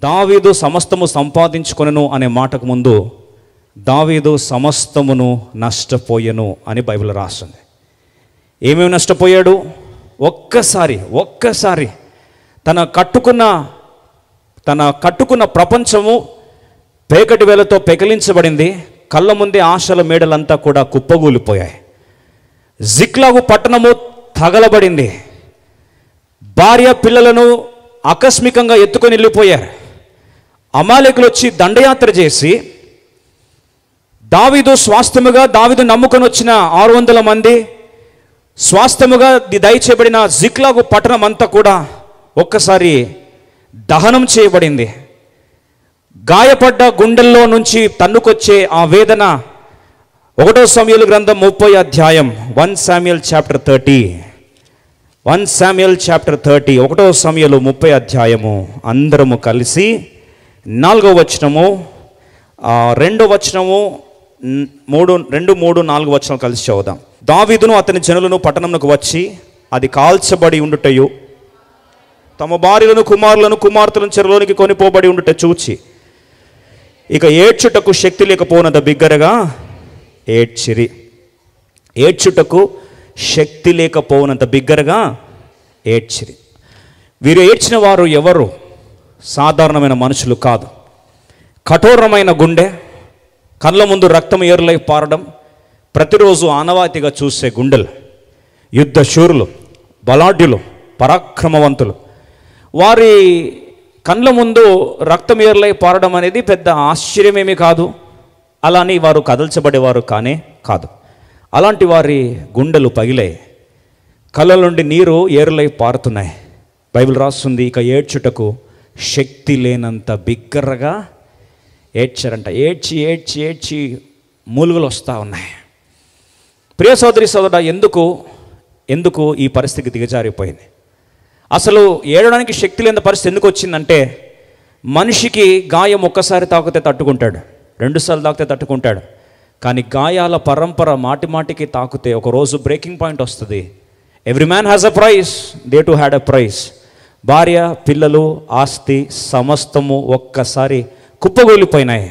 దావీదు సమస్తము సంపాదించుకొనెను అనే మాటకు ముందు దావీదు సమస్తమును నష్టపోయెను అని బైబిల్ రాస్తుంది. ఏమేమి నష్టపోయాడు? ఒక్కసారి తన కట్టుకున్న ప్రపంచము పేకటి వేలతో పెకిలించబడింది. కళ్ళ ముందే ఆశల మేడలంతా కూడా కుప్పగూలిపోయాయి. జిక్లాగు పట్టణము తగలబడింది. భార్య పిల్లలను ఆకస్మికంగా ఎత్తుకొని వెళ్ళిపోయారు. అమాలేకులు వచ్చి దండయాత్ర చేసి దావీదు స్వాస్థ్యముగా దావీదు నమ్ముకొని వచ్చిన 600 మంది స్వాస్థ్యముగా దయచేయబడిన జిక్లాగు పట్టణం అంతా కూడా ఒక్కసారి దహనం చేయబడింది. గాయపడ్డ గుండెల్లో నుంచి తన్నుకొచ్చే ఆ వేదన 1 సమూయేలు గ్రంథం 30 అధ్యాయం 1 Samuel chapter 30 1 Samuel chapter 30 1 సమూయేలు 30 అధ్యాయము అందరము కలిసి 4వ వచనము 2వ వచనము 2, 3, 4 వచనం కలిసి చదువుదాం. దావీదును అతని జనులను పట్టణంకు వచ్చి అది కాల్చబడి ఉండుటయు తమ భార్యలను కుమారులను కుమార్తెలను చెరలోనికి కొనిపోబడి ఉండుట చూచి ఇక ఏడ్చుటకు శక్తి లేకపోయినంత బిగ్గరగా ఏడ్చిరి. ఏడ్చుటకు శక్తి లేకపోయినంత బిగ్గరగా ఏడ్చిరి. వీరు ఏడ్చిన వారు ఎవరు? సాధారణమైన మనుషులు కాదు. కఠోరమైన గుండె, కళ్ళ ముందు రక్తం ఏరులై పారడం ప్రతిరోజు ఆనవాయితీగా చూసే గుండెలు, యుద్ధ శూరులు, బలాఢ్యులు, పరాక్రమవంతులు. వారి కళ్ళ ముందు రక్తం ఏరులై పారడం అనేది పెద్ద ఆశ్చర్యమేమీ కాదు. అలాని వారు కదల్చబడేవారు కానే కాదు. అలాంటి వారి గుండెలు పగిలాయి, కళ్ళ నుండి నీరు ఏరులై పారుతున్నాయి. బైబిల్ రాస్తుంది, ఇక ఏడ్చుటకు శక్తి లేనంత బిగ్గరగా ఏడ్చారంట. ఏడ్చి ఏడ్చి ఏడ్చి మూలుగులు వస్తూ ఉన్నాయి. ప్రియ సోదరి సోదరుడా, ఎందుకు ఈ పరిస్థితికి దిగజారిపోయింది? అసలు ఏడడానికి శక్తి లేని పరిస్థితి ఎందుకు వచ్చిందంటే, మనిషికి గాయం ఒక్కసారి తాకితే తట్టుకుంటాడు, 2 సార్లు తాకితే తట్టుకుంటాడు. కానీ గాయాల పరంపర మాటి మాటికి తాకితే ఒకరోజు బ్రేకింగ్ పాయింట్ వస్తుంది. Every man has a price, they to had a price. భార్య, పిల్లలు, ఆస్తి సమస్తము ఒక్కసారి కుప్పగూలిపోయినాయి,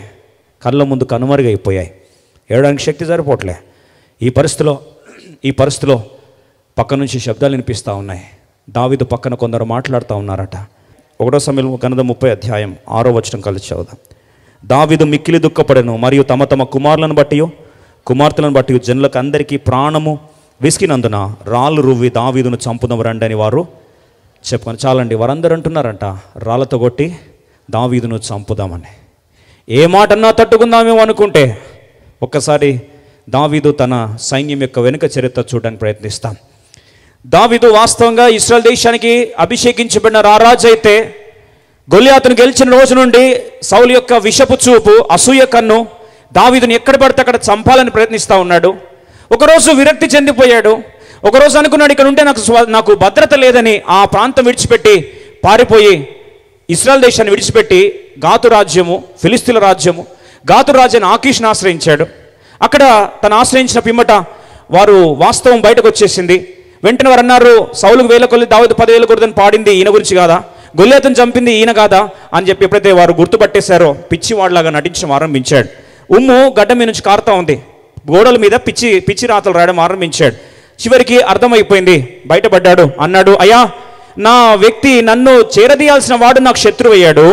కళ్ళ ముందు కనుమరుగైపోయాయి. ఏడడానికి శక్తి సరిపోవట్లే. ఈ పరిస్థితిలో పక్క నుంచి శబ్దాలు వినిపిస్తూ ఉన్నాయి. దావీదు పక్కన కొందరు మాట్లాడుతూ ఉన్నారట. 1 సమూయేలు గ్రంథం 30 అధ్యాయం 6వ వచనం కలిసి చదువుదాం. దావీదు మిక్కిలి దుఃఖపడెను, మరియు తమ తమ కుమారులను బట్టి కుమార్తెలను బట్టి జనులకు అందరికీ ప్రాణము విసికినందున రాళ్ళు రువ్వి దావీదును చంపుదాం రండి అని వారు చెప్పుకొని. చాలండి, వారందరూ అంటున్నారంట రాళ్ళతో కొట్టి దావీదును చంపుదామని. ఏ మాటన్నా తట్టుకుందామేమో అనుకుంటే ఒక్కసారి దావీదు తన సైన్యం యొక్క వెనుక చరిత్ర చూడడానికి ప్రయత్నిస్తాం. దావీదు వాస్తవంగా ఇశ్రాయేల్ దేశానికి అభిషేకించబడిన రారాజు అయితే, గొల్యాతును గెలిచిన రోజు నుండి సౌలు యొక్క విషపు చూపు, అసూయ కన్ను దావీదుని ఎక్కడ పడితే అక్కడ చంపాలని ప్రయత్నిస్తూ ఉన్నాడు. ఒకరోజు విరక్తి చెందిపోయాడు. ఒకరోజు అనుకున్నాడు, ఇక్కడ ఉంటే నాకు భద్రత లేదని ఆ ప్రాంతం విడిచిపెట్టి పారిపోయి ఇశ్రాయేల్ దేశాన్ని విడిచిపెట్టి గాతు రాజ్యము, ఫిలిస్తీన్ల రాజ్యము, గాతు రాజ్యాన్ని ఆకీషును ఆశ్రయించాడు. అక్కడ తను ఆశ్రయించిన పిమ్మట వారు వాస్తవం బయటకు వచ్చేసింది. వెంటనే వారు అన్నారు, సౌలుకు 1000 కొద్ది దావీదు 10,000 కొద్దని పాడింది ఈయన గురించి కాదా, గొల్యాతును చంపింది ఈయన కాదా అని చెప్పి ఎప్పుడైతే వారు గుర్తుపట్టేశారో పిచ్చివాడిలాగా నటించడం ఆరంభించాడు. ఉమ్ము గడ్డ మీద నుంచి కారుతూ ఉంది, గోడల మీద పిచ్చి రాతలు రాయడం ఆరంభించాడు. చివరికి అర్థమైపోయింది, బయటపడ్డాడు. అన్నాడు, అయ్యా, నా వ్యక్తి నన్ను చేరదీయాల్సిన వాడు నాకు శత్రువు అయ్యాడు,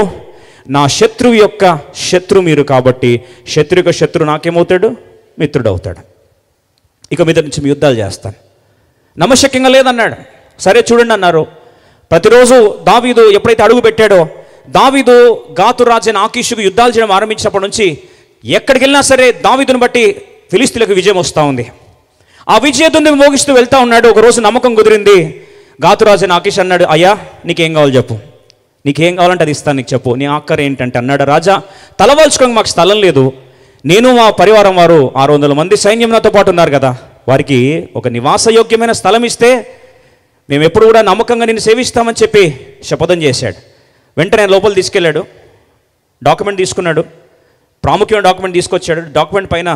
నా శత్రువు యొక్క శత్రు మీరు కాబట్టి శత్రు యొక్క శత్రు నాకేమవుతాడు? మిత్రుడు అవుతాడు. ఇక మీద నుంచి మీ యుద్ధాలు చేస్తాను. నమ్మశక్యంగా లేదన్నాడు. సరే చూడండి అన్నారు. ప్రతిరోజు దావీదు ఎప్పుడైతే అడుగు పెట్టాడో, దావీదు గాతు రాజైన ఆకీషుకు యుద్ధాలు చేయడం ఆరంభించినప్పటి నుంచి ఎక్కడికి వెళ్ళినా సరే దావీదును బట్టి ఫిలిస్తీన్లకు విజయం వస్తూ ఉంది. ఆ విజయదుంది మోగిస్తూ వెళ్తూ ఉన్నాడు. ఒకరోజు నమ్మకం కుదిరింది. గాతు రాజైన ఆకీష్ అన్నాడు, అయ్యా, నీకేం కావాలి చెప్పు, నీకేం కావాలంటే అది ఇస్తాను, నీకు చెప్పు, నీ ఆఖరి ఏంటంటే అన్నాడు. రాజా, తలవాల్చుకోవడానికి మాకు స్థలం లేదు, నేను మా పరివారం వారు 600 మంది సైన్యం నాతో పాటు ఉన్నారు కదా, వారికి ఒక నివాసయోగ్యమైన స్థలం ఇస్తే మేము ఎప్పుడు కూడా నమ్మకంగా నిన్ను సేవిస్తామని చెప్పి శపథం చేశాడు. వెంటనే లోపల తీసుకెళ్ళాడు, డాక్యుమెంట్ తీసుకున్నాడు, ప్రాముఖ్యమైన డాక్యుమెంట్ తీసుకొచ్చాడు. డాక్యుమెంట్ పైన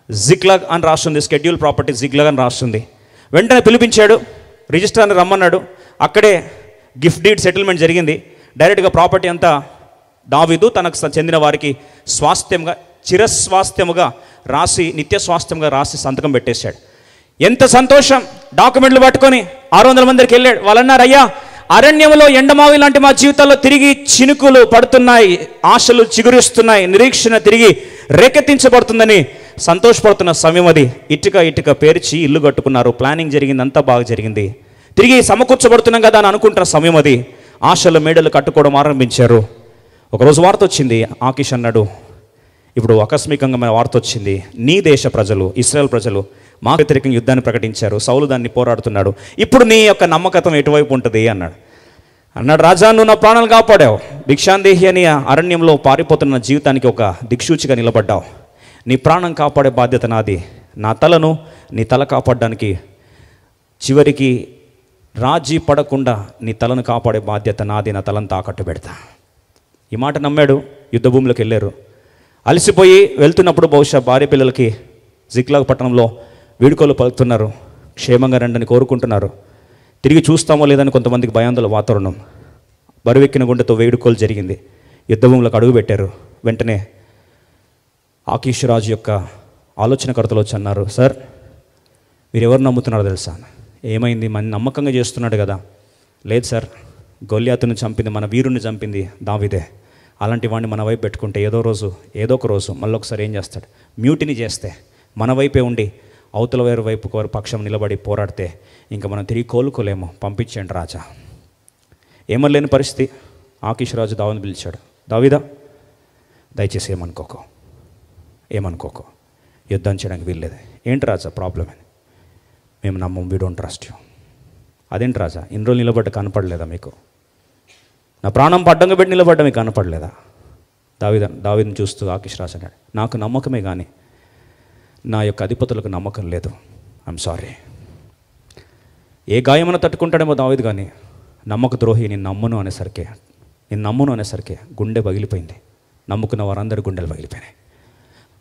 జిక్లాగ్ అని రాస్తుంది, షెడ్యూల్ ప్రాపర్టీ జిక్లాగ్ అని రాస్తుంది. వెంటనే పిలిపించాడు, రిజిస్ట్రార్ని రమ్మన్నాడు. అక్కడే గిఫ్ట్ డీడ్ సెటిల్మెంట్ జరిగింది. డైరెక్ట్గా ప్రాపర్టీ అంతా దావీదు తనకు చెందిన వారికి స్వాస్థ్యంగా, చిరస్వాస్థ్యముగా రాసి, నిత్య స్వాస్థ్యంగా రాసి సంతకం పెట్టేశాడు. ఎంత సంతోషం! డాక్యుమెంట్లు పట్టుకొని 600 మందికి వెళ్ళాడు. వాళ్ళు అన్నారు, అయ్యా, అరణ్యంలో ఎండమావి లాంటి మా జీవితాల్లో తిరిగి చినుకులు పడుతున్నాయి, ఆశలు చిగురిస్తున్నాయి, నిరీక్షణ తిరిగి రేకెత్తించబడుతుందని సంతోషపడుతున్న సమయం అది. ఇటుక పేర్చి ఇల్లు కట్టుకున్నారు. ప్లానింగ్ జరిగింది, అంతా బాగా జరిగింది. తిరిగి సమకూర్చబడుతున్నాం కదా అని అనుకుంటున్న సమయం అది. ఆశల మేడలు కట్టుకోవడం ఆరంభించారు. ఒకరోజు వార్త వచ్చింది. ఆకీష్ అన్నాడు, ఇప్పుడు ఆకస్మికంగా మన వార్త వచ్చింది, నీ దేశ ప్రజలు, ఇశ్రాయేల్ ప్రజలు మాకు వ్యతిరేకంగా యుద్ధాన్ని ప్రకటించారు, సౌలు దాన్ని పోరాడుతున్నాడు, ఇప్పుడు నీ యొక్క నమ్మకత్వం ఎటువైపు ఉంటుంది అన్నాడు. రాజా, నువ్వు నా ప్రాణాలు కాపాడావు, భిక్షాందేహి అని అరణ్యంలో పారిపోతున్న జీవితానికి ఒక దిక్సూచిగా నిలబడ్డావు. నీ ప్రాణం కాపాడే బాధ్యత నాది. నా తలను నీ తల కాపాడడానికి, చివరికి రాజీ పడకుండా నీ తలను కాపాడే బాధ్యత నాది, నా తలను తాకట్టు పెడతా. ఈ మాట నమ్మాడు. యుద్ధ భూమిలోకి వెళ్ళారు. అలసిపోయి వెళ్తున్నప్పుడు బహుశా భార్య పిల్లలకి జిక్లాగ్ పట్టణంలో వీడుకోలు పలుకుతున్నారు, క్షేమంగా రండని కోరుకుంటున్నారు. తిరిగి చూస్తామో లేదని కొంతమందికి భయాందోళన వాతావరణం. బరువెక్కిన గుండెతో వేడుకోలు జరిగింది. యుద్ధభూములకు అడుగు పెట్టారు. వెంటనే ఆకీష్ రాజు యొక్క ఆలోచనకర్తలు వచ్చి అన్నారు, సార్, మీరు ఎవరు నమ్ముతున్నారో తెలుసా? ఏమైంది? మన నమ్మకంగా చేస్తున్నాడు కదా. లేదు సార్, గొల్యాతుని చంపింది, మన వీరుని చంపింది దావీదే. అలాంటి వాడిని మన వైపు పెట్టుకుంటే ఏదో ఒక రోజు మళ్ళీ ఒకసారి ఏం చేస్తాడు? మ్యూటిని చేస్తే, మన వైపే ఉండి అవతల వేరు వైపు పక్షం నిలబడి పోరాడితే ఇంకా మనం తిరిగి కోలుకోలేము. పంపించండి రాజా. ఏమనలేని పరిస్థితి. ఆకీష్ రాజు దావీదుని పిలిచాడు. దావీదా, దయచేసి ఏమనుకోకు, యుద్ధం చేయడానికి వీల్లేదు. ఏంటి రాజా ప్రాబ్లం అని? మేము నమ్మం, వీ డోంట్ ట్రస్ట్ యూ. అదేంటి రాజా, ఇన్ని రోజులు నిలబడ్డ కనపడలేదా మీకు? నా ప్రాణం పడ్డంగా పెట్టి నిలబడ్డ మీకు కనపడలేదా? దావీదుని చూస్తూ ఆకీష్ రాజు అన్నాడు, నాకు నమ్మకమే కానీ నా యొక్క అధిపతులకు నమ్మకం లేదు. I'm sorry. ఏ గాయమన్నా తట్టుకుంటాడేమో దావీదు, కానీ నమ్మక ద్రోహి నేను నమ్మును అనేసరికి గుండె పగిలిపోయింది. నమ్ముకున్న వారందరి గుండెలు పగిలిపోయినాయి.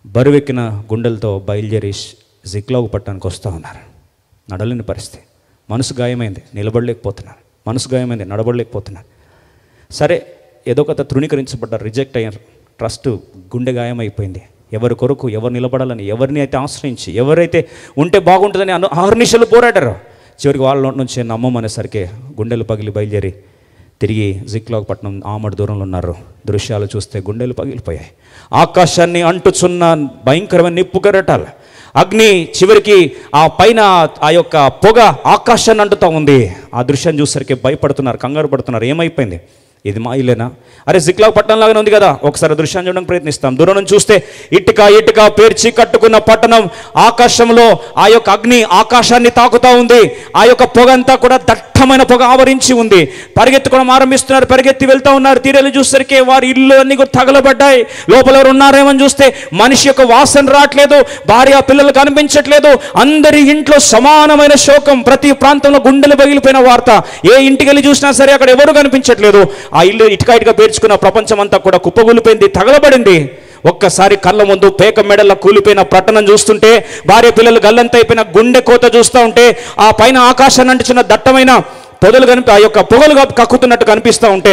బరువెక్కిన గుండెలతో బయలుదేరి జిక్లాగు పట్టణానికి వస్తూ ఉన్నారు. నడలేని పరిస్థితి. మనసు గాయమైంది, నిలబడలేకపోతున్నారు. మనసు గాయమైంది, నడబడలేకపోతున్నారు. సరే, ఏదో ఒక తృణీకరించబడ్డారు, రిజెక్ట్ అయ్యారు. ట్రస్ట్ గుండె గాయమైపోయింది. ఎవరి కొరకు, ఎవరు నిలబడాలని, ఎవరిని అయితే ఆశ్రయించి, ఎవరైతే ఉంటే బాగుంటుందని అహర్నిశలు పోరాడారు. చివరికి వాళ్ళ నుంచి నమ్మమనేసరికి గుండెలు పగిలి బయలుదేరి తిరిగి జిక్లాగ్ పట్టణం ఆమడు దూరంలో ఉన్నారు. దృశ్యాలు చూస్తే గుండెలు పగిలిపోయాయి. ఆకాశాన్ని అంటుచున్న భయంకరమైన నిప్పు గరటాలు, అగ్ని, చివరికి ఆ పైన ఆ యొక్క పొగ ఆకాశాన్ని అంటుతూ ఉంది. ఆ దృశ్యాన్ని చూసరికి భయపడుతున్నారు, కంగారు పడుతున్నారు. ఏమైపోయింది? ఇది మాయిలేనా? అరే, జిక్లాగ్ పట్టణం లాగానే ఉంది కదా. ఒకసారి దృశ్యాన్ని చూడడానికి ప్రయత్నిస్తాం. దూరం నుంచి చూస్తే ఇటుక పేర్చి కట్టుకున్న పట్టణం, ఆకాశంలో ఆ యొక్క అగ్ని ఆకాశాన్ని తాకుతూ ఉంది. ఆ యొక్క పొగ అంతా కూడా దట్టమైన పొగ ఆవరించి ఉంది. పరిగెత్తుకోవడం ఆరంభిస్తున్నారు, పరిగెత్తి వెళ్తూ ఉన్నారు. తీరెళ్ళి చూసరికి వారి ఇల్లు అన్ని తగలబడ్డాయి. లోపల ఎవరు ఉన్నారేమని చూస్తే మనిషి యొక్క వాసన రావట్లేదు, భార్య పిల్లలు కనిపించట్లేదు. అందరి ఇంట్లో సమానమైన శోకం. ప్రతి ప్రాంతంలో గుండెలు పగిలిపోయిన వార్త. ఏ ఇంటికి వెళ్ళి చూసినా సరే అక్కడ ఎవరు కనిపించట్లేదు. ఆ ఇల్లు ఇటుక పేర్చుకున్న ప్రపంచం అంతా కూడా కుప్పగూలిపోయింది, తగలబడింది. ఒక్కసారి కళ్ళ ముందు పేక మెడల్లో కూలిపోయిన పట్టణం చూస్తుంటే, భార్య పిల్లలు గల్లంతైపోయిన గుండె కోత చూస్తూ ఉంటే, ఆ పైన ఆకాశాన్ని అంటుచున్న దట్టమైన పొదలు ఆ యొక్క పొగలు కక్కుతున్నట్టు కనిపిస్తూ ఉంటే,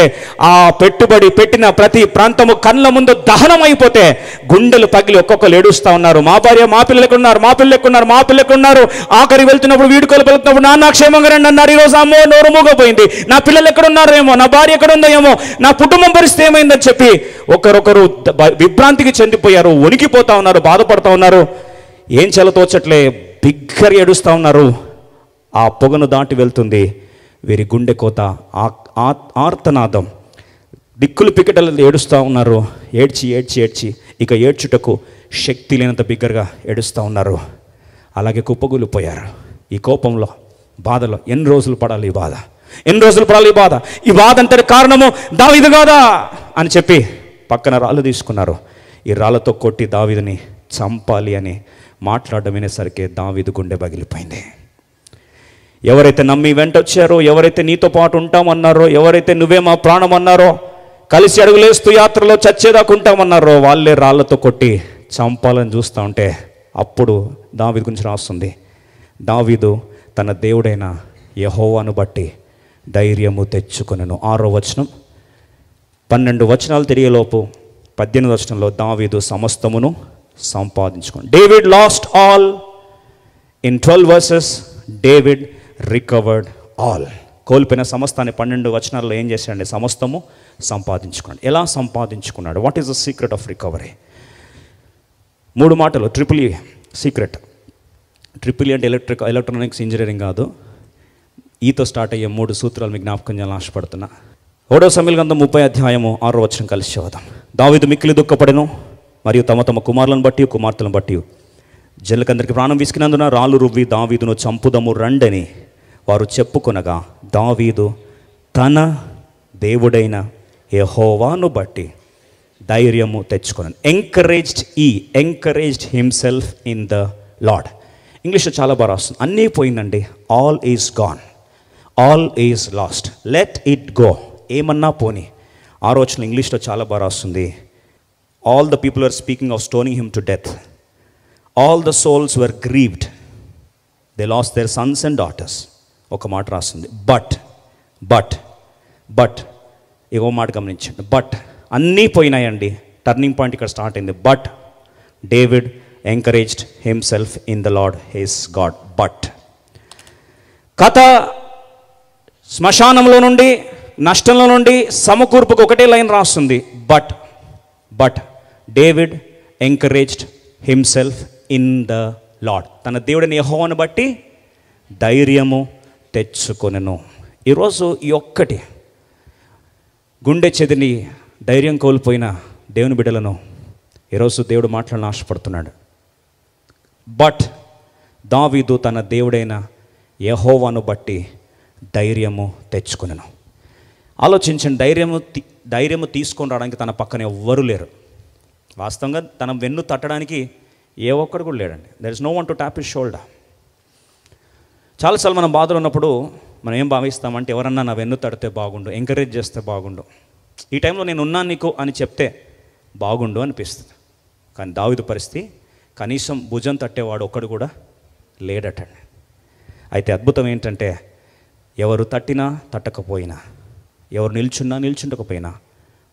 ఆ పెట్టుబడి పెట్టిన ప్రతి ప్రాంతము కళ్ళ ముందు దహనం అయిపోతే గుండెలు పగిలి ఒక్కొక్కరు ఏడుస్తూ ఉన్నారు. మా భార్య, మా పిల్లలు ఎక్కడున్నారు? ఆఖరి వెళ్తున్నప్పుడు, వీడుకోలు వెళ్తున్నప్పుడు, నాన్న క్షేమంగా రండి అన్నారు. ఈరోజు అమ్మో నోరు మూగపోయింది. నా పిల్లలు ఎక్కడున్నారో ఏమో, నా భార్య ఎక్కడుందో ఏమో, నా కుటుంబం పరిస్థితి ఏమైందని చెప్పి ఒకరొకరు విభ్రాంతికి చెందిపోయారు. వణికిపోతా ఉన్నారు, బాధపడుతూ ఉన్నారు. ఏం చెలతోచట్లే, బిగ్గర ఏడుస్తూ ఉన్నారు. ఆ పొగను దాటి వెళ్తుంది వీరి గుండె కోత, ఆర్తనాదం. దిక్కులు పికెటలు ఏడుస్తూ ఉన్నారు. ఏడ్చి ఇక ఏడ్చుటకు శక్తి లేనంత బిగ్గరగా ఏడుస్తూ ఉన్నారు. అలాగే కుప్పగూలిపోయారు. ఈ కోపంలో, బాధలో ఎన్ని రోజులు పడాలి ఈ బాధ? ఈ బాధ అంతటి కారణము దావీదు కాదా అని చెప్పి పక్కన రాళ్ళు తీసుకున్నారు. ఈ రాళ్ళతో కొట్టి దావీదుని చంపాలి అని మాట్లాడడం వినేసరికి దావీదు గుండె పగిలిపోయింది. ఎవరైతే నమ్మి వెంట వచ్చారో, ఎవరైతే నీతో పాటు ఉంటామన్నారో, ఎవరైతే నువ్వే మా ప్రాణం అన్నారో, కలిసి అడుగులేస్తూ యాత్రలో చచ్చేదాకా ఉంటామన్నారో, వాళ్ళే రాళ్లతో కొట్టి చంపాలని చూస్తూ ఉంటే, అప్పుడు దావీదు గురించి రాస్తుంది. దావీదు తన దేవుడైన యెహోవాను బట్టి ధైర్యము తెచ్చుకొనెను. 6వ వచనం, 12 వచనాలు తిరిగేలోపు 18 వచనంలో దావీదు సమస్తమును సంపాదించుకోండి. David lost all. In 12 verses David recovered all. కోల్పోయిన సమస్తాన్ని 12 వచనాల్లో ఏం చేశాడండి? సమస్తము సంపాదించుకోండి. ఎలా సంపాదించుకున్నాడు? What is the secret of recovery? 3 మాటలు. Triple E secret. Triple E అంటే ఎలక్ట్రానిక్స్ ఇంజనీరింగ్ కాదు. ఈతో స్టార్ట్ అయ్యే 3 సూత్రాలు మీకు జ్ఞాపకం చేయాలని ఆశపడుతున్నా. 1 సమూయేలు గ్రంథం 30 అధ్యాయము 6వ వచనం కలిసి చదువుదాం. దావీదు మిక్కిలి దుఃఖపడెను, మరియు తమ తమ కుమారులను బట్టి కుమార్తెలను బట్టి జనులకందరికి ప్రాణం విసికినందున రాళ్ళు రువ్వి దావీదును చంపుదము రండని వారు చెప్పుకొనగా, దావీదు తన దేవుడైన యెహోవాను బట్టి ధైర్యము తెచ్చుకొనెను. Encouraged himself in the Lord. ఇంగ్లీష్లో చాలా బాగా రాస్తుంది. అన్నీ పోయిందండి. All is gone, all is lost, let it go. ఏమన్నా పోని. 6వ వచనం ఇంగ్లీష్లో చాలా బాగా రాస్తుంది. All the people are speaking of stoning him to death. All the souls were grieved, they lost their sons and daughters. ఒక మాట రాస్తుంది. బట్ ఏవో మాట గమనించండి. బట్ అన్నీ పోయినాయండి. టర్నింగ్ పాయింట్ ఇక్కడ స్టార్ట్ అయింది. But David encouraged himself in the lord his God. But కథ శ్మశానంలో నుండి, నష్టంలో నుండి సమకూర్పుకు ఒకటే లైన్ రాస్తుంది. But David encouraged himself in the lord. తన దేవుడిని యెహోవాను బట్టి ధైర్యము తెచ్చుకొనెను. ఈరోజు ఈ ఒక్కటి గుండె చెదిని ధైర్యం కోల్పోయిన దేవుని బిడ్డలను ఈరోజు దేవుడు మాట్లాడాలని ఆశపడుతున్నాడు. బట్ దావీదు తన దేవుడైన యెహోవాను బట్టి ధైర్యము తెచ్చుకొనెను. ఆలోచించండి. ధైర్యము తీసుకొని రావడానికి తన పక్కన ఎవ్వరూ లేరు. వాస్తవంగా తన వెన్ను తట్టడానికి ఏ ఒక్కడు కూడా లేడండి. There is no one to tap his shoulder. చాలాసార్లు మనం బాధలు ఉన్నప్పుడు మనం ఏం భావిస్తామంటే, ఎవరన్నా నా వెన్ను తడితే బాగుండు, ఎంకరేజ్ చేస్తే బాగుండు, ఈ టైంలో నేను ఉన్నాను నీకు అని చెప్తే బాగుండు అనిపిస్తుంది. కానీ దావీదు పరిస్థితి, కనీసం భుజం తట్టేవాడు ఒక్కడు కూడా లేడటండి. అయితే అద్భుతం ఏంటంటే, ఎవరు తట్టినా తట్టకపోయినా, ఎవరు నిల్చుండకపోయినా,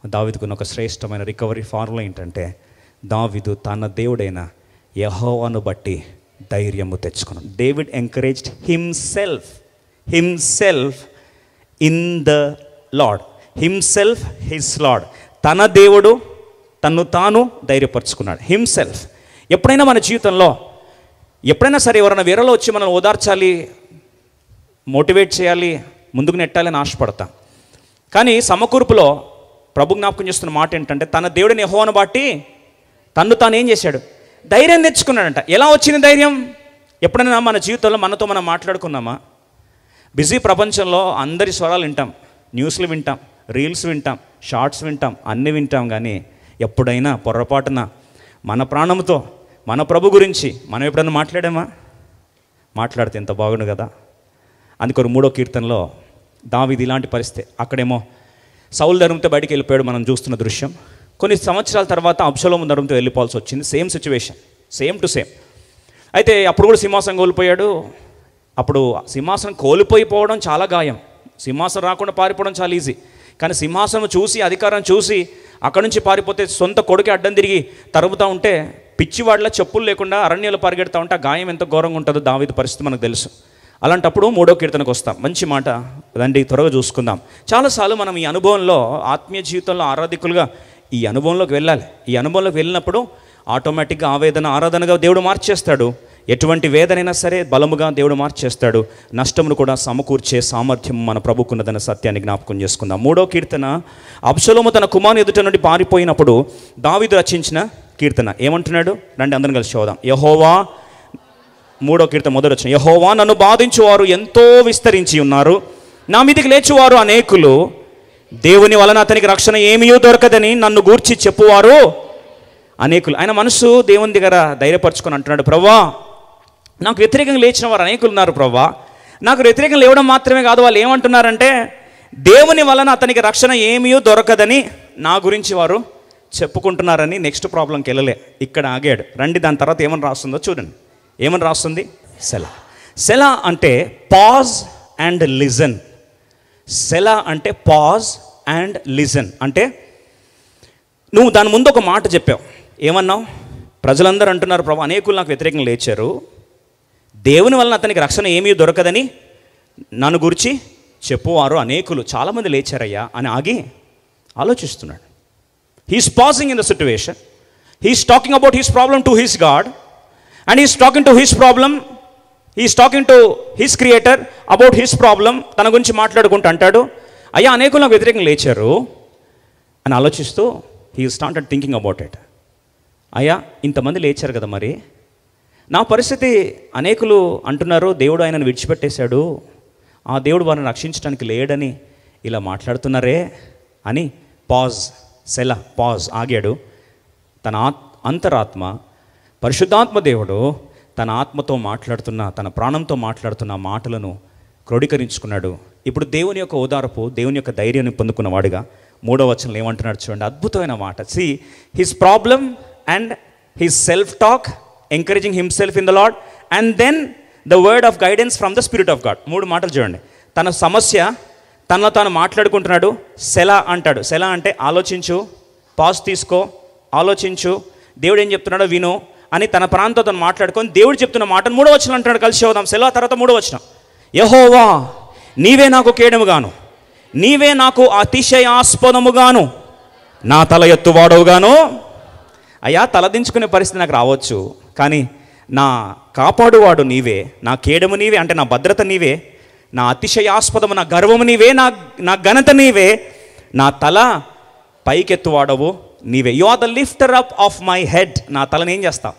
దావీదుకున్న ఒక శ్రేష్టమైన రికవరీ ఫార్ములా ఏంటంటే, దావీదు తన దేవుడైన యెహోవాను బట్టి ధైర్యము తెచ్చుకున్నాడు. David encouraged himself in the lord. Himself his lord. తన దేవుడు తన్ను తాను ధైర్యపరుచుకున్నాడు. హిమ్సెల్ఫ్. ఎప్పుడైనా మన జీవితంలో ఎప్పుడైనా సరే ఎవరైనా వేరేలో వచ్చి మనల్ని ఓదార్చాలి, మోటివేట్ చేయాలి, ముందుకు నెట్టాలని ఆశపడతాం. కానీ సమకూర్పులో ప్రభు జ్ఞాపకం చేస్తున్న మాట ఏంటంటే, తన దేవుడిని యెహోవాను బట్టి తన్ను తాను ఏం చేశాడు? ధైర్యం తెచ్చుకున్నాడంట. ఎలా వచ్చింది ధైర్యం? ఎప్పుడైనా మన జీవితంలో మనతో మనం మాట్లాడుకున్నామా? బిజీ ప్రపంచంలో అందరి స్వరాలు వింటాం, న్యూస్లు వింటాం, రీల్స్ వింటాం, షార్ట్స్ వింటాం, అన్నీ వింటాం. కానీ ఎప్పుడైనా పొరపాటున మన ప్రాణంతో మన ప్రభు గురించి మనం ఎప్పుడైనా మాట్లాడామా? మాట్లాడితే ఎంత బాగుండు కదా. అందుకొరకు 3వ కీర్తనలో దావీదు ఇలాంటి పరిస్థితి. అక్కడేమో సౌలు ధర్మంతో బయటికి వెళ్ళిపోయాడు, మనం చూస్తున్న దృశ్యం. కొన్ని సంవత్సరాల తర్వాత అబ్షలోము ధర్మంతో వెళ్ళిపోవాల్సి వచ్చింది. Same situation, same to same. అయితే అప్పుడు కూడా సింహాసనం కోల్పోయాడు. అప్పుడు సింహాసనం కోల్పోయిపోవడం చాలా గాయం. సింహాసనం రాకుండా పారిపోవడం చాలా ఈజీ. కానీ సింహాసనం చూసి, అధికారం చూసి అక్కడి నుంచి పారిపోతే సొంత కొడుకే అడ్డం తిరిగి తరుముతూ ఉంటే, పిచ్చివాడిలా చెప్పులు లేకుండా అరణ్యాలు పరిగెడతా ఉంటే ఆ గాయం ఎంత ఘోరంగా ఉంటుందో దావీదు పరిస్థితి మనకు తెలుసు. అలాంటప్పుడు 3వ కీర్తనకు వస్తాం. మంచి మాట రండి, త్వరగా చూసుకుందాం. చాలాసార్లు మనం ఈ అనుభవంలో, ఆత్మీయ జీవితంలో ఆరాధికులుగా ఈ అనుభవంలోకి వెళ్ళాలి. ఈ అనుభవంలోకి వెళ్ళినప్పుడు ఆటోమేటిక్గా ఆవేదన ఆరాధనగా దేవుడు మార్చేస్తాడు. ఎటువంటి వేదనైనా సరే బలముగా దేవుడు మార్చేస్తాడు. నష్టమును కూడా సమకూర్చే సామర్థ్యం మన ప్రభుకున్నదన్న సత్యాన్ని జ్ఞాపకం చేసుకుందాం. 3వ కీర్తన, అబ్షలోము తన కుమారుని ఎదుట నుండి పారిపోయినప్పుడు దావీదు రచించిన కీర్తన. ఏమంటున్నాడు? రండి అందరం కలిసి చూద్దాం. యెహోవా, 3వ కీర్తన మొదటి వచనం. యెహోవా, నన్ను బాధించువారు ఎంతో విస్తరించి ఉన్నారు, నా మీదికి లేచువారు అనేకులు. దేవుని వలన అతనికి రక్షణ ఏమీ దొరకదని నన్ను గూర్చి చెప్పువారు అనేకులు. ఆయన మనసు దేవుని దగ్గర ధైర్యపరచుకొని అంటున్నాడు, ప్రభువా, నాకు వ్యతిరేకంగా లేచిన వారు అనేకులు ఉన్నారు ప్రభువా. నాకు వ్యతిరేకంగా లేవడం మాత్రమే కాదు, వాళ్ళు ఏమంటున్నారంటే, దేవుని వలన అతనికి రక్షణ ఏమీ దొరకదని నా గురించి వారు చెప్పుకుంటున్నారని. నెక్స్ట్ ప్రాబ్లంకి వెళ్ళలే, ఇక్కడ ఆగాడు. రండి, దాని తర్వాత ఏమని రాస్తుందో చూడండి. ఏమని రాస్తుంది? సెలా. సెలా అంటే పాజ్ అండ్ లిజన్. సెలా అంటే పాజ్ అండ్ లిజన్. అంటే నువ్వు దాని ముందు ఒక మాట చెప్పావు. ఏమన్నావు? ప్రజలందరూ అంటున్నారు, ప్రభు అనేకులు నాకు వ్యతిరేకంగా లేచారు, దేవుని వలన అతనికి రక్షణ ఏమీ దొరకదని నన్ను గురించి చెప్పువారు అనేకులు చాలామంది లేచారయ్యా అని ఆగి ఆలోచిస్తున్నాడు. He's pausing in the situation. He's talking about his problem to his God and he's talking to his problem. He's talking to his creator about his problem. తన గురించి మాట్లాడుకుంటూ అంటాడు, అయ్యా అనేకులు నాకు వ్యతిరేకంగా లేచారు అని ఆలోచిస్తూ he started thinking about it. అయ్యా ఇంతమంది లేచారు కదా, మరి నా పరిస్థితి అనేకులు అంటున్నారు దేవుడు ఆయనను విడిచిపెట్టేశాడు, ఆ దేవుడు వారిని రక్షించడానికి లేడని ఇలా మాట్లాడుతున్నారే అని పాజ్ ఆగాడు. తన అంతరాత్మ పరిశుద్ధాత్మ దేవుడు తన ఆత్మతో మాట్లాడుతున్న, తన ప్రాణంతో మాట్లాడుతున్న మాటలను క్రోడీకరించుకున్నాడు. ఇప్పుడు దేవుని యొక్క ఓదార్పు, దేవుని యొక్క ధైర్యాన్ని పొందుకున్నవాడుగా 3వ వచనంలో ఏమంటున్నాడు చూడండి, అద్భుతమైన మాట. See his problem and his self talk, encouraging himself in the Lord, and then the word of guidance from the spirit of God. 3 మాటలు చూడండి. తన సమస్య తనలో తాను మాట్లాడుకుంటున్నాడు. సెలా అంటాడు. సెలా అంటే ఆలోచించు, పాజ్ తీసుకో, ఆలోచించు, దేవుడు ఏం చెప్తున్నాడో విను అని తన ప్రాంతంతో తను మాట్లాడుకొని దేవుడు చెప్తున్న మాటను 3వ వచనం అంటున్నాడు. కలిసి చదువుదాం. సెలా తర్వాత 3వ వచనం. యెహోవా నీవే నాకు కేడముగాను, నీవే నాకు అతిశయాస్పదముగాను, నా తల ఎత్తువాడవుగాను. అయ్యా తలదించుకునే పరిస్థితి నాకు రావచ్చు, కానీ నా కాపాడువాడు నీవే, నా కేడము నీవే, అంటే నా భద్రత నీవే, నా అతిశయాస్పదము, నా గర్వము నీవే, నా ఘనత నీవే, నా తల పైకెత్తువాడవు నీవే. You are the lifter up of my head. నా తలని ఏం చేస్తావు?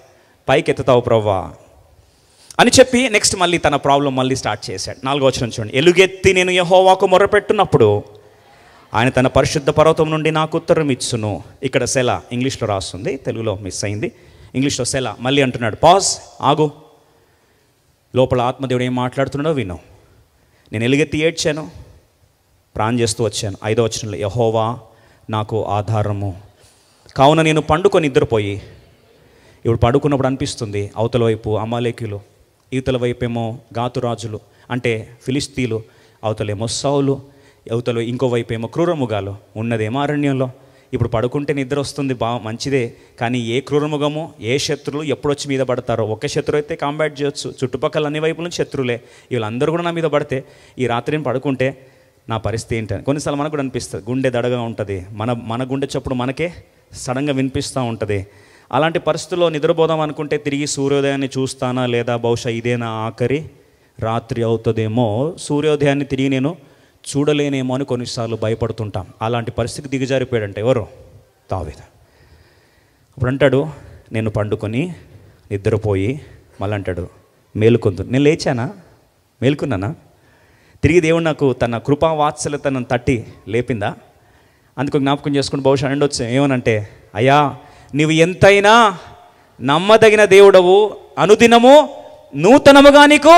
పైకెత్తుతావు ప్రవ్వా అని చెప్పి నెక్స్ట్ మళ్ళీ తన ప్రాబ్లం మళ్ళీ స్టార్ట్ చేశాడు. 4వ వచనం చూడండి. ఎలుగెత్తి నేను యెహోవాకు మొర్రపెట్టున్నప్పుడు ఆయన తన పరిశుద్ధ పర్వతం నుండి నాకు ఉత్తరం ఇచ్చును. ఇక్కడ సెలా ఇంగ్లీష్లో రాస్తుంది, తెలుగులో మిస్ అయింది. ఇంగ్లీష్లో సెలా. మళ్ళీ అంటున్నాడు, పాజ్, ఆగు, లోపల ఆత్మదేవుడు ఏం మాట్లాడుతున్నాడో విను. నేను ఎలుగెత్తి ఏడ్చాను, ప్రాణం చేస్తూ వచ్చాను. 5వ వచనంలో యెహోవా నాకు ఆధారము, కావున నేను పండుకొని నిద్రపోయి, ఇప్పుడు పడుకున్నప్పుడు అనిపిస్తుంది అవతల వైపు అమాలేకీయులు, ఇవతల వైపేమో గాతురాజులు అంటే ఫిలిస్తీన్లు, అవతలేమో సౌలు, అవతల ఇంకో వైపు ఏమో క్రూరముగాలు, ఉన్నదేమో అరణ్యంలో. ఇప్పుడు పడుకుంటే నిద్ర వస్తుంది, మంచిదే, కానీ ఏ క్రూరముగమో ఏ శత్రువులు ఎప్పుడొచ్చి మీద పడతారో. ఒక్క శత్రువు అయితే కాంబాట్ చేయొచ్చు, చుట్టుపక్కల అన్ని వైపుల నుంచి శత్రువులే, వీళ్ళందరూ కూడా నా మీద పడితే ఈ రాత్రిని పడుకుంటే నా పరిస్థితి ఏంటని కొన్నిసార్లు మనకు కూడా అనిపిస్తుంది. గుండె దడగా ఉంటుంది, మన గుండె చప్పుడు మనకే సడన్గా వినిపిస్తూ ఉంటుంది. అలాంటి పరిస్థితుల్లో నిద్రపోదాం అనుకుంటే తిరిగి సూర్యోదయాన్ని చూస్తానా, లేదా బహుశా ఇదే నా ఆఖరి రాత్రి అవుతుందేమో, సూర్యోదయాన్ని తిరిగి నేను చూడలేనేమో అని కొన్నిసార్లు భయపడుతుంటాం. అలాంటి పరిస్థితికి దిగజారిపోయాడంటే ఎవరు? దావీదు. అప్పుడు అంటాడు, నేను పండుకొని నిద్రపోయి మళ్ళీ అంటాడు మేలుకొందు. నేను లేచానా? మేలుకున్నానా? తిరిగి దేవుడు నాకు తన కృపా వాత్సల్యతను తట్టి లేపిందా? అందుకు జ్ఞాపకం చేసుకుని బహుశా అండొచ్చు ఏమనంటే, అయ్యా నీవు ఎంతైనా నమ్మదగిన దేవుడవు, అనుదినము నూతనముగా నీకు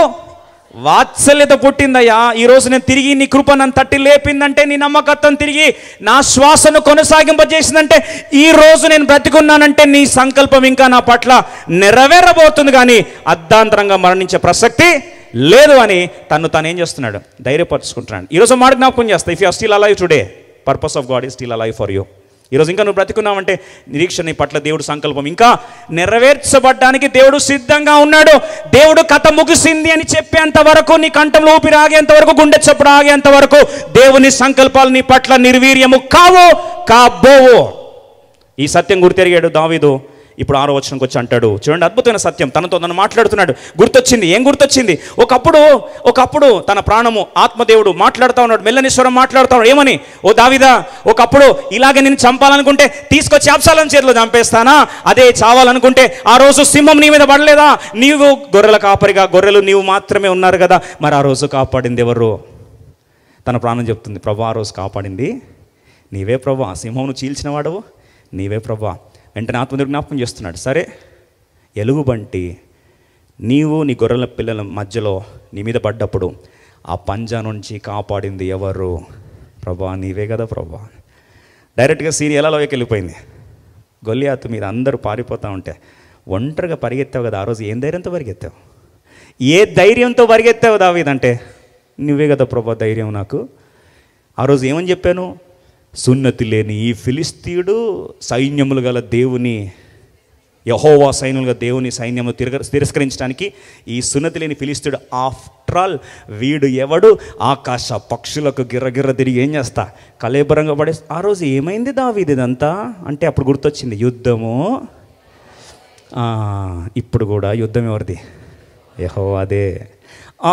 వాత్సల్యత పుట్టిందయ్యా. ఈరోజు నేను తిరిగి నీ కృప నన్ను తట్టి లేపిందంటే, నీ నమ్మకత్వం తిరిగి నా శ్వాసను కొనసాగింపజేసిందంటే, ఈరోజు నేను బ్రతికున్నానంటే నీ సంకల్పం ఇంకా నా పట్ల నెరవేరబోతుంది, కానీ అర్ధాంతరంగా మరణించే ప్రసక్తి లేదు అని తను ఏం చేస్తున్నాడు? ధైర్యపరుచుకుంటున్నాడు. ఈరోజు మాట జ్ఞాపకం చేస్తా, if you are still alive today, purpose of God is still alive for you. ఈరోజు ఇంకా నువ్వు బ్రతికున్నావంటే నిరీక్షణ నీ పట్ల దేవుడు సంకల్పం ఇంకా నెరవేర్చబడ్డానికి దేవుడు సిద్ధంగా ఉన్నాడు. దేవుడు కథ ముగిసింది అని చెప్పేంత వరకు, నీ కంఠంలో ఊపిరి ఆగేంత వరకు, గుండె చప్పుడు ఆగేంత వరకు దేవుని సంకల్పాలు నీ పట్ల నిర్వీర్యము కాబోవు. ఈ సత్యం గుర్తెరిగాడు దావీదు. ఇప్పుడు 6వ వచనంకి వచ్చి అంటాడు చూడండి, అద్భుతమైన సత్యం. తనతో తను మాట్లాడుతున్నాడు. గుర్తొచ్చింది. ఏం గుర్తొచ్చింది? ఒకప్పుడు తన ప్రాణము ఆత్మదేవుడు మాట్లాడుతూ ఉన్నాడు, మెల్లనిశ్వరం మాట్లాడుతూ ఉన్నాడు. ఏమని? ఓ దావీదా, ఒకప్పుడు ఇలాగే నేను చంపాలనుకుంటే తీసుకొచ్చి అబ్షాలోము చేతిలో చంపేస్తానా? అదే చావాలనుకుంటే ఆ రోజు సింహం నీ మీద పడలేదా? నీవు గొర్రెల కాపరిగా, గొర్రెలు నీవు మాత్రమే ఉన్నారు కదా, మరి ఆ రోజు కాపాడింది ఎవరు? తన ప్రాణం చెప్తుంది, ప్రభు ఆ రోజు కాపాడింది నీవే ప్రభు, ఆ సింహంను చీల్చిన వాడవు నీవే ప్రభు. వెంటనే ఆత్మదేవుడు జ్ఞాపకం చేస్తున్నాడు, సరే ఎలుగుబంటి నీవు నీ గొర్రెల పిల్లల మధ్యలో నీ మీద పడ్డప్పుడు ఆ పంజా నుంచి కాపాడింది ఎవరు? ప్రభా నీవే కదా ప్రభా. డైరెక్ట్గా సీన్ ఎలాలోకి వెళ్ళిపోయింది. గొల్లియాతు మీద అందరూ పారిపోతూ ఉంటే ఒంటరిగా పరిగెత్తావు కదా, ఆ రోజు ఏం ధైర్యంతో పరిగెత్తావు? ఏ ధైర్యంతో పరిగెత్తావు దావీదంటే, నువ్వే కదా ప్రభా ధైర్యం నాకు. ఆ రోజు ఏమని చెప్పాను? సున్నతి లేని ఈ ఫిలిస్తీయుడు సైన్యములు గల దేవుని, యెహోవా సైన్యములుగా దేవుని సైన్యము తిరస్కరించడానికి ఈ సున్నతి లేని ఫిలిస్తీయుడు, ఆఫ్టర్ ఆల్ వీడు ఎవడు, ఆకాశ పక్షులకు గిర్రగిర్ర తిరిగి ఏం చేస్తా కలేబరంగా పడే. ఆ రోజు ఏమైంది దావీదు ఇదంతా అంటే అప్పుడు గుర్తొచ్చింది యుద్ధము. ఇప్పుడు కూడా యుద్ధం ఎవరిది? యెహోవాదే.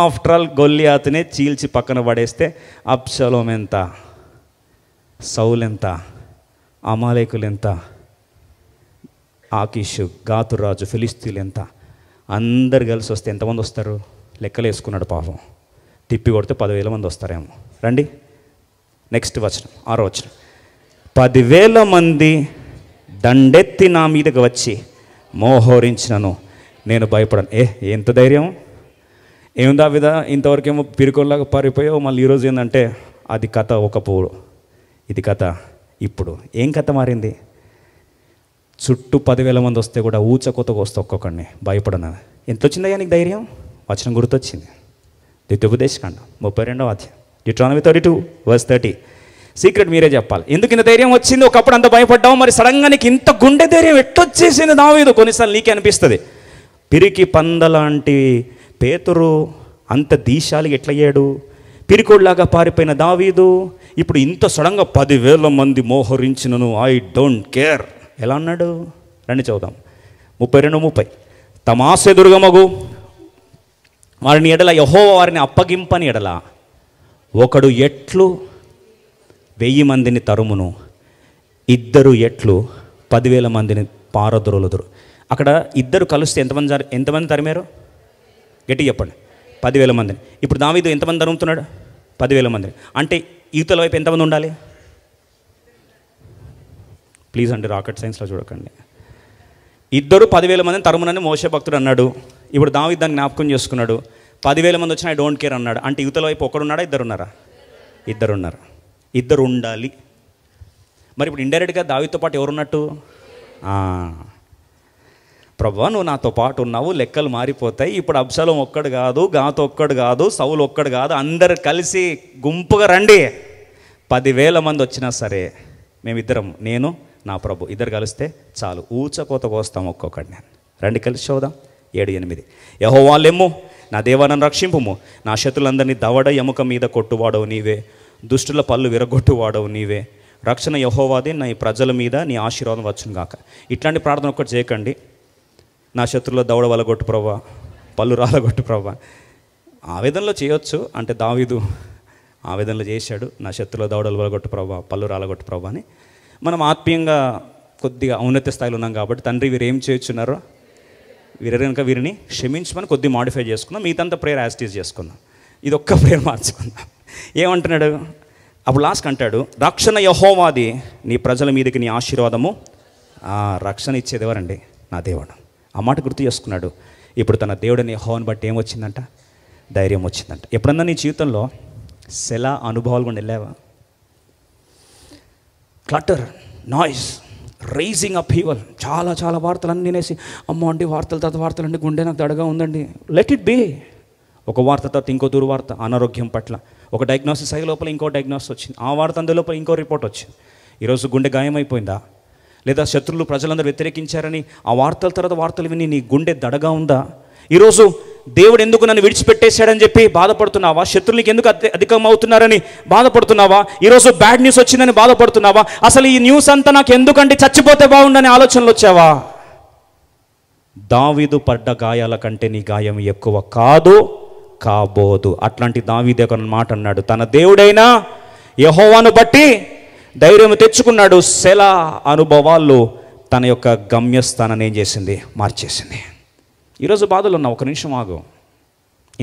ఆఫ్టర్ ఆల్ గొల్లియాతునే చీల్చి పక్కన పడేస్తే అబ్షలోం ఎంత, సౌల్ ఎంత, అమాలేకులు ఎంత, ఆకీషు, గాతురాజు, ఫిలిస్తీన్లు ఎంత, అందరు కలిసి వస్తే ఎంతమంది వస్తారు? లెక్కలు వేసుకున్నాడు పాపం. తిప్పి కొడితే 10,000 మంది వస్తారేమో. రండి నెక్స్ట్ వచనం, 6వ వచనం. 10,000 మంది దండెత్తి నా మీదకి వచ్చి మోహరించినను నేను భయపడను. ఎంత ధైర్యం! ఏముందా విధ ఇంతవరకేమో పిరుకోల్లాగా పారిపోయావు, మళ్ళీ ఈరోజు ఏంటంటే అది కథ ఒకప్పుడు, ఇది కథ ఇప్పుడు. ఏం కథ మారింది? చుట్టూ 10,000 మంది వస్తే కూడా ఊచకొత్తగా వస్తే ఒక్కొక్కడిని భయపడను. ఎంత వచ్చిందయ్యా నీకు ధైర్యం? వచనం గుర్తొచ్చింది. ద్వితీయోపదేశకాండం 32వ అధ్యాయం, Deuteronomy 32:30. సీక్రెట్ మీరే చెప్పాలి, ఎందుకు ఇంత ధైర్యం వచ్చింది? ఒకప్పుడు అంత భయపడ్డావు, మరి సడన్గా నీకు ఇంత గుండె ధైర్యం ఎట్టొచ్చేసింది దావీదు? కొన్నిసార్లు నీకే అనిపిస్తుంది, పిరికి పందలాంటి పేతురు అంత దీశాలు ఎట్లయ్యాడు? పిరికోడ్లాగా పారిపోయిన దావీదు ఇప్పుడు ఇంత సడన్గా 10,000 మంది మోహరించినను ఐ డోంట్ కేర్ ఎలా అన్నాడు? రండి చదువుదాం. 32:30. తమ ఆశెదురుగమగు వారిని ఎడల యెహోవా వారిని అప్పగింపని ఎడల ఒకడు ఎట్లు 1000 మందిని తరుమును, 2 ఎట్లు 10,000 మందిని పారదొరులుదురు. అక్కడ 2 కలిస్తే ఎంతమంది తరిమారు? గట్టి చెప్పండి. 10,000 మందిని. ఇప్పుడు దావీదు ఎంతమంది తరుముతున్నాడు? 10,000 మందిని. అంటే యువతల వైపు ఎంతమంది ఉండాలి? ప్లీజ్ అండి, రాకెట్ సైన్స్లో చూడకండి. 2 10,000 మందిని తరుమునని మోషే భక్తుడు అన్నాడు. ఇప్పుడు దావీదు దాన్ని జ్ఞాపకం చేసుకున్నాడు. 10,000 మంది వచ్చినా ఐ డోంట్ కేర్ అన్నాడు. అంటే యువతల వైపు ఒకడున్నాడా? 2 ఉన్నారా? 2 ఉన్నారు. 2 ఉండాలి. మరి ఇప్పుడు ఇండైరెక్ట్గా దావీదుతో పాటు ఎవరున్నట్టు? ప్రభువా నువ్వు నాతో పాటు ఉన్నావు, లెక్కలు మారిపోతాయి. ఇప్పుడు అబ్షలోం ఒక్కడు కాదు, గాతు ఒక్కడు కాదు, సౌలు ఒక్కడు కాదు, అందరు కలిసి గుంపుగా రండి. 10,000 మంది వచ్చినా సరే మేమిద్దరం, నేను నా ప్రభు, 2 కలిస్తే చాలు, ఊచకోత కోస్తాం ఒక్కొక్కడిని. రండి కలిసి చూద్దాం. 7, 8. యెహోవా లెమ్ము, నా దేవా నన్ను రక్షింపుము. నా శత్రులందరినీ దవడ ఎముక మీద కొట్టువాడవు నీవే, దుష్టుల పళ్ళు విరగొట్టువాడవు నీవే. రక్షణ యెహోవాదే, నా ప్రజల మీద నీ ఆశీర్వాదం వచ్చును గాక. ఇట్లాంటి ప్రార్థన ఒక్కటి చేయకండి. నా శత్రువుల దవడ వలగొట్టు ప్రభా, పళ్ళు రాలగొట్టు ప్రభా. ఆవేదనలో చేయొచ్చు, అంటే దావీదు ఆవేదనలో చేశాడు, నా శత్రువుల దవడలు వలగొట్టు ప్రభా, పళ్ళు రాలగొట్టు ప్రభా అని. మనం ఆత్మీయంగా కొద్దిగా ఔన్నత స్థాయిలో ఉన్నాం కాబట్టి తండ్రి వీరు ఏం చేయొచ్చున్నారో వీరు కనుక వీరిని క్షమించమని కొద్దిగా మాడిఫై చేసుకుందాం. మిగతా ప్రేయర్ యాస్టీజ్ చేసుకుందాం. ఇది ఒక్క ప్రేయర్ మార్చుకుందాం. ఏమంటున్నాడు? అప్పుడు లాస్ట్ అంటాడు, రక్షణ యెహోవాది, నీ ప్రజల మీదకి నీ ఆశీర్వాదము. రక్షణ ఇచ్చేది ఎవరండి? నా దేవుడు. ఆ మాట గుర్తు చేసుకున్నాడు. ఇప్పుడు తన దేవుడిని యెహోవాను బట్టి ఏమొచ్చిందంట? ధైర్యం వచ్చిందంట. ఎప్పుడన్నా నీ జీవితంలో సెలా అనుభవాలు కూడా వెళ్ళావా? క్లటర్, నాయిస్, రైజింగ్ అప్ హీవల్, చాలా వార్తలు అన్నీ నేసి అమ్మో అండి వార్తలు తర్వాత వార్తలు అండి, గుండె నాకు దడగా ఉందండి. Let it be. ఒక వార్త తర్వాత ఇంకో దుర్వార్త అనారోగ్యం పట్ల, ఒక డయాగ్నోసిస్ అయ్యే లోపల ఇంకో డయాగ్నోసిస్ వచ్చింది, ఆ వార్త అందులోపల ఇంకో రిపోర్ట్ వచ్చింది. ఈరోజు గుండె గాయమైపోయిందా? లేదా శత్రువులు ప్రజలందరూ వ్యతిరేకించారని ఆ వార్తల తర్వాత వార్తలు విని నీ గుండె దడగా ఉందా? ఈరోజు దేవుడు ఎందుకు నన్ను విడిచిపెట్టేశాడని చెప్పి బాధపడుతున్నావా? శత్రువులు నీకు ఎందుకు అధికం అవుతున్నారని బాధపడుతున్నావా? ఈరోజు బ్యాడ్ న్యూస్ వచ్చిందని బాధపడుతున్నావా? అసలు ఈ న్యూస్ అంతా నాకు ఎందుకంటే చచ్చిపోతే బాగుండని ఆలోచనలు వచ్చావా? దావీదు పడ్డ గాయాల కంటే నీ గాయం ఎక్కువ కాదు, కాబోదు. అట్లాంటి దావీదు ఒక మాట అన్నాడు, తన దేవుడైన యెహోవాను బట్టి ధైర్యం తెచ్చుకున్నాడు. సెలా అనుభవాలు తన యొక్క గమ్యస్థానాన్ని ఏం చేసింది? మార్చేసింది. ఈరోజు బాధలు ఉన్నా, ఒక నిమిషం ఆగు.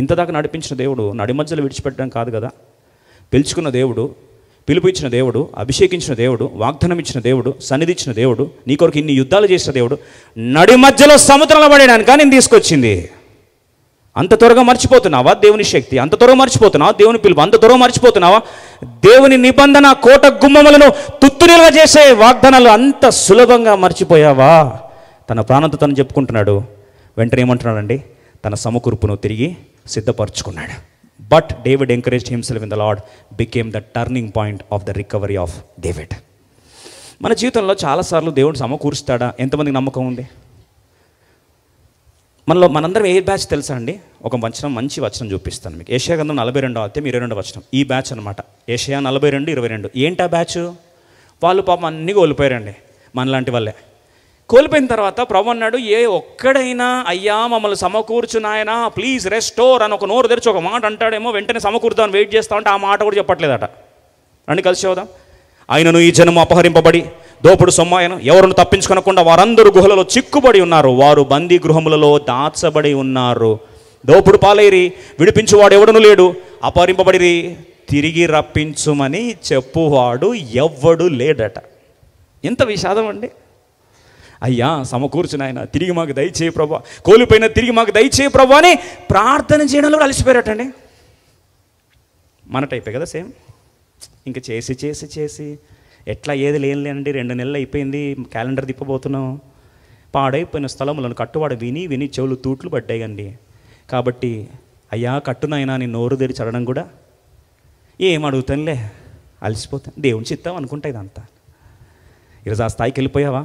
ఇంతదాకా నడిపించిన దేవుడు నడి మధ్యలో విడిచిపెట్టడం కాదు కదా. పిలుచుకున్న దేవుడు, పిలుపు ఇచ్చిన దేవుడు, అభిషేకించిన దేవుడు, వాగ్దానం ఇచ్చిన దేవుడు, సన్నిధి ఇచ్చిన దేవుడు, నీ కొరకు ఇన్ని యుద్ధాలు చేసిన దేవుడు నడి మధ్యలో సముద్రంలో పడేయడానికి నేను తీసుకొచ్చింది. అంత త్వరగా మర్చిపోతున్నావా దేవుని శక్తి? అంత త్వరగా మర్చిపోతున్నావా దేవుని పిలుపు? అంత త్వరగా మర్చిపోతున్నావా దేవుని నిబంధన కోట గుమ్మములను తుత్తునిలుగా చేసే వాగ్దానాలు? అంత సులభంగా మర్చిపోయావా? తన ప్రాణంతో తను చెప్పుకుంటున్నాడు. వెంటనే ఏమంటున్నాడండి? తన సమకూర్పును తిరిగి సిద్ధపరచుకున్నాడు. But David encouraged himself in the Lord became the turning point of the recovery of David. మన జీవితంలో చాలాసార్లు దేవుడు సమకూరుస్తాడా? ఎంతమందికి నమ్మకం ఉంది? మనందరం ఏ బ్యాచ్ తెలుసా అండి? ఒక మంచి వచనం చూపిస్తాను మీకు. యెషయా గ్రంథం 42వ అధ్యాయం 22వ వచనం. ఈ బ్యాచ్ అనమాట. యెషయా 42:22. ఏంటా బ్యాచ్? వాళ్ళు పాపం అన్నీ కోల్పోయారండి, మనలాంటి వాళ్ళే. కోల్పోయిన తర్వాత ప్రభు అన్నాడు, ఏ ఒక్కడైనా అయ్యా మమ్మల్ని సమకూర్చు నాయనా ప్లీజ్ రెస్టోర్ అని ఒక నోరు తెరిచి ఒక మాట అంటాడేమో, వెంటనే సమకూరుతామని వెయిట్ చేస్తా ఉంటే ఆ మాట కూడా చెప్పట్లేదట. రండి కలిసి చూద్దాం. ఆయనను ఈ జనము అపహరింపబడి దోపుడు సొమ్మాయను ఎవరును తప్పించుకొనకుండా వారందరూ గుహలలో చిక్కుబడి ఉన్నారు, వారు బందీ గృహములలో దాచబడి ఉన్నారు. దోపుడు పాలైరి విడిపించువాడు ఎవడును లేడు, అపహరింపబడి తిరిగి రప్పించుమని చెప్పువాడు ఎవ్వడు లేడట. ఎంత విషాదం అండి. అయ్యా సమకూర్చుని ఆయన తిరిగి మాకు దయచేయి ప్రభా, కోల్పోయిన తిరిగి మాకు దయచేయి ప్రభా అని ప్రార్థన చేయడంలో అలసిపోయారటండి. మన టైపే కదా సేమ్. ఇంకా చేసి ఎట్లా ఏది లేనండి, 2 నెలలు అయిపోయింది, క్యాలెండర్ తిప్పబోతున్నాం. పాడైపోయిన స్థలములను కట్టువాడు విని చెవులు తూట్లు పడ్డాయండి. కాబట్టి అయ్యా కట్టునైనా నీ నోరు తెరిచి అడగడం కూడా ఏం అడుగుతానులే, అలసిపోతాను, దేవుని చిత్తం అనుకుంటా ఇదంతా. ఈరోజు ఆ స్థాయికి వెళ్ళిపోయావా?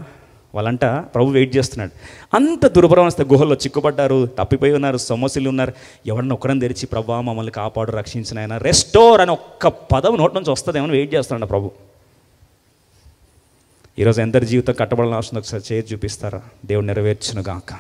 వాళ్ళంట ప్రభు వెయిట్ చేస్తున్నాడు. అంత దుర్భరవస్థ, గుహల్లో చిక్కుపడ్డారు, తప్పిపోయి ఉన్నారు, సమస్యలు ఉన్నారు. ఎవరన్నా ఒక్కడని తెరిచి ప్రభా మమ్మల్ని కాపాడు, రక్షించిన ఆయన, రెస్టోర్ అని ఒక్క పదం నోటి నుంచి వస్తుందేమని వెయిట్ చేస్తున్నాడు ప్రభు. ఈరోజు ఎందరి జీవితం కట్టబడాలని అవసరం ఒకసారి చేసి చూపిస్తారా? దేవుడు నెరవేర్చును గాక.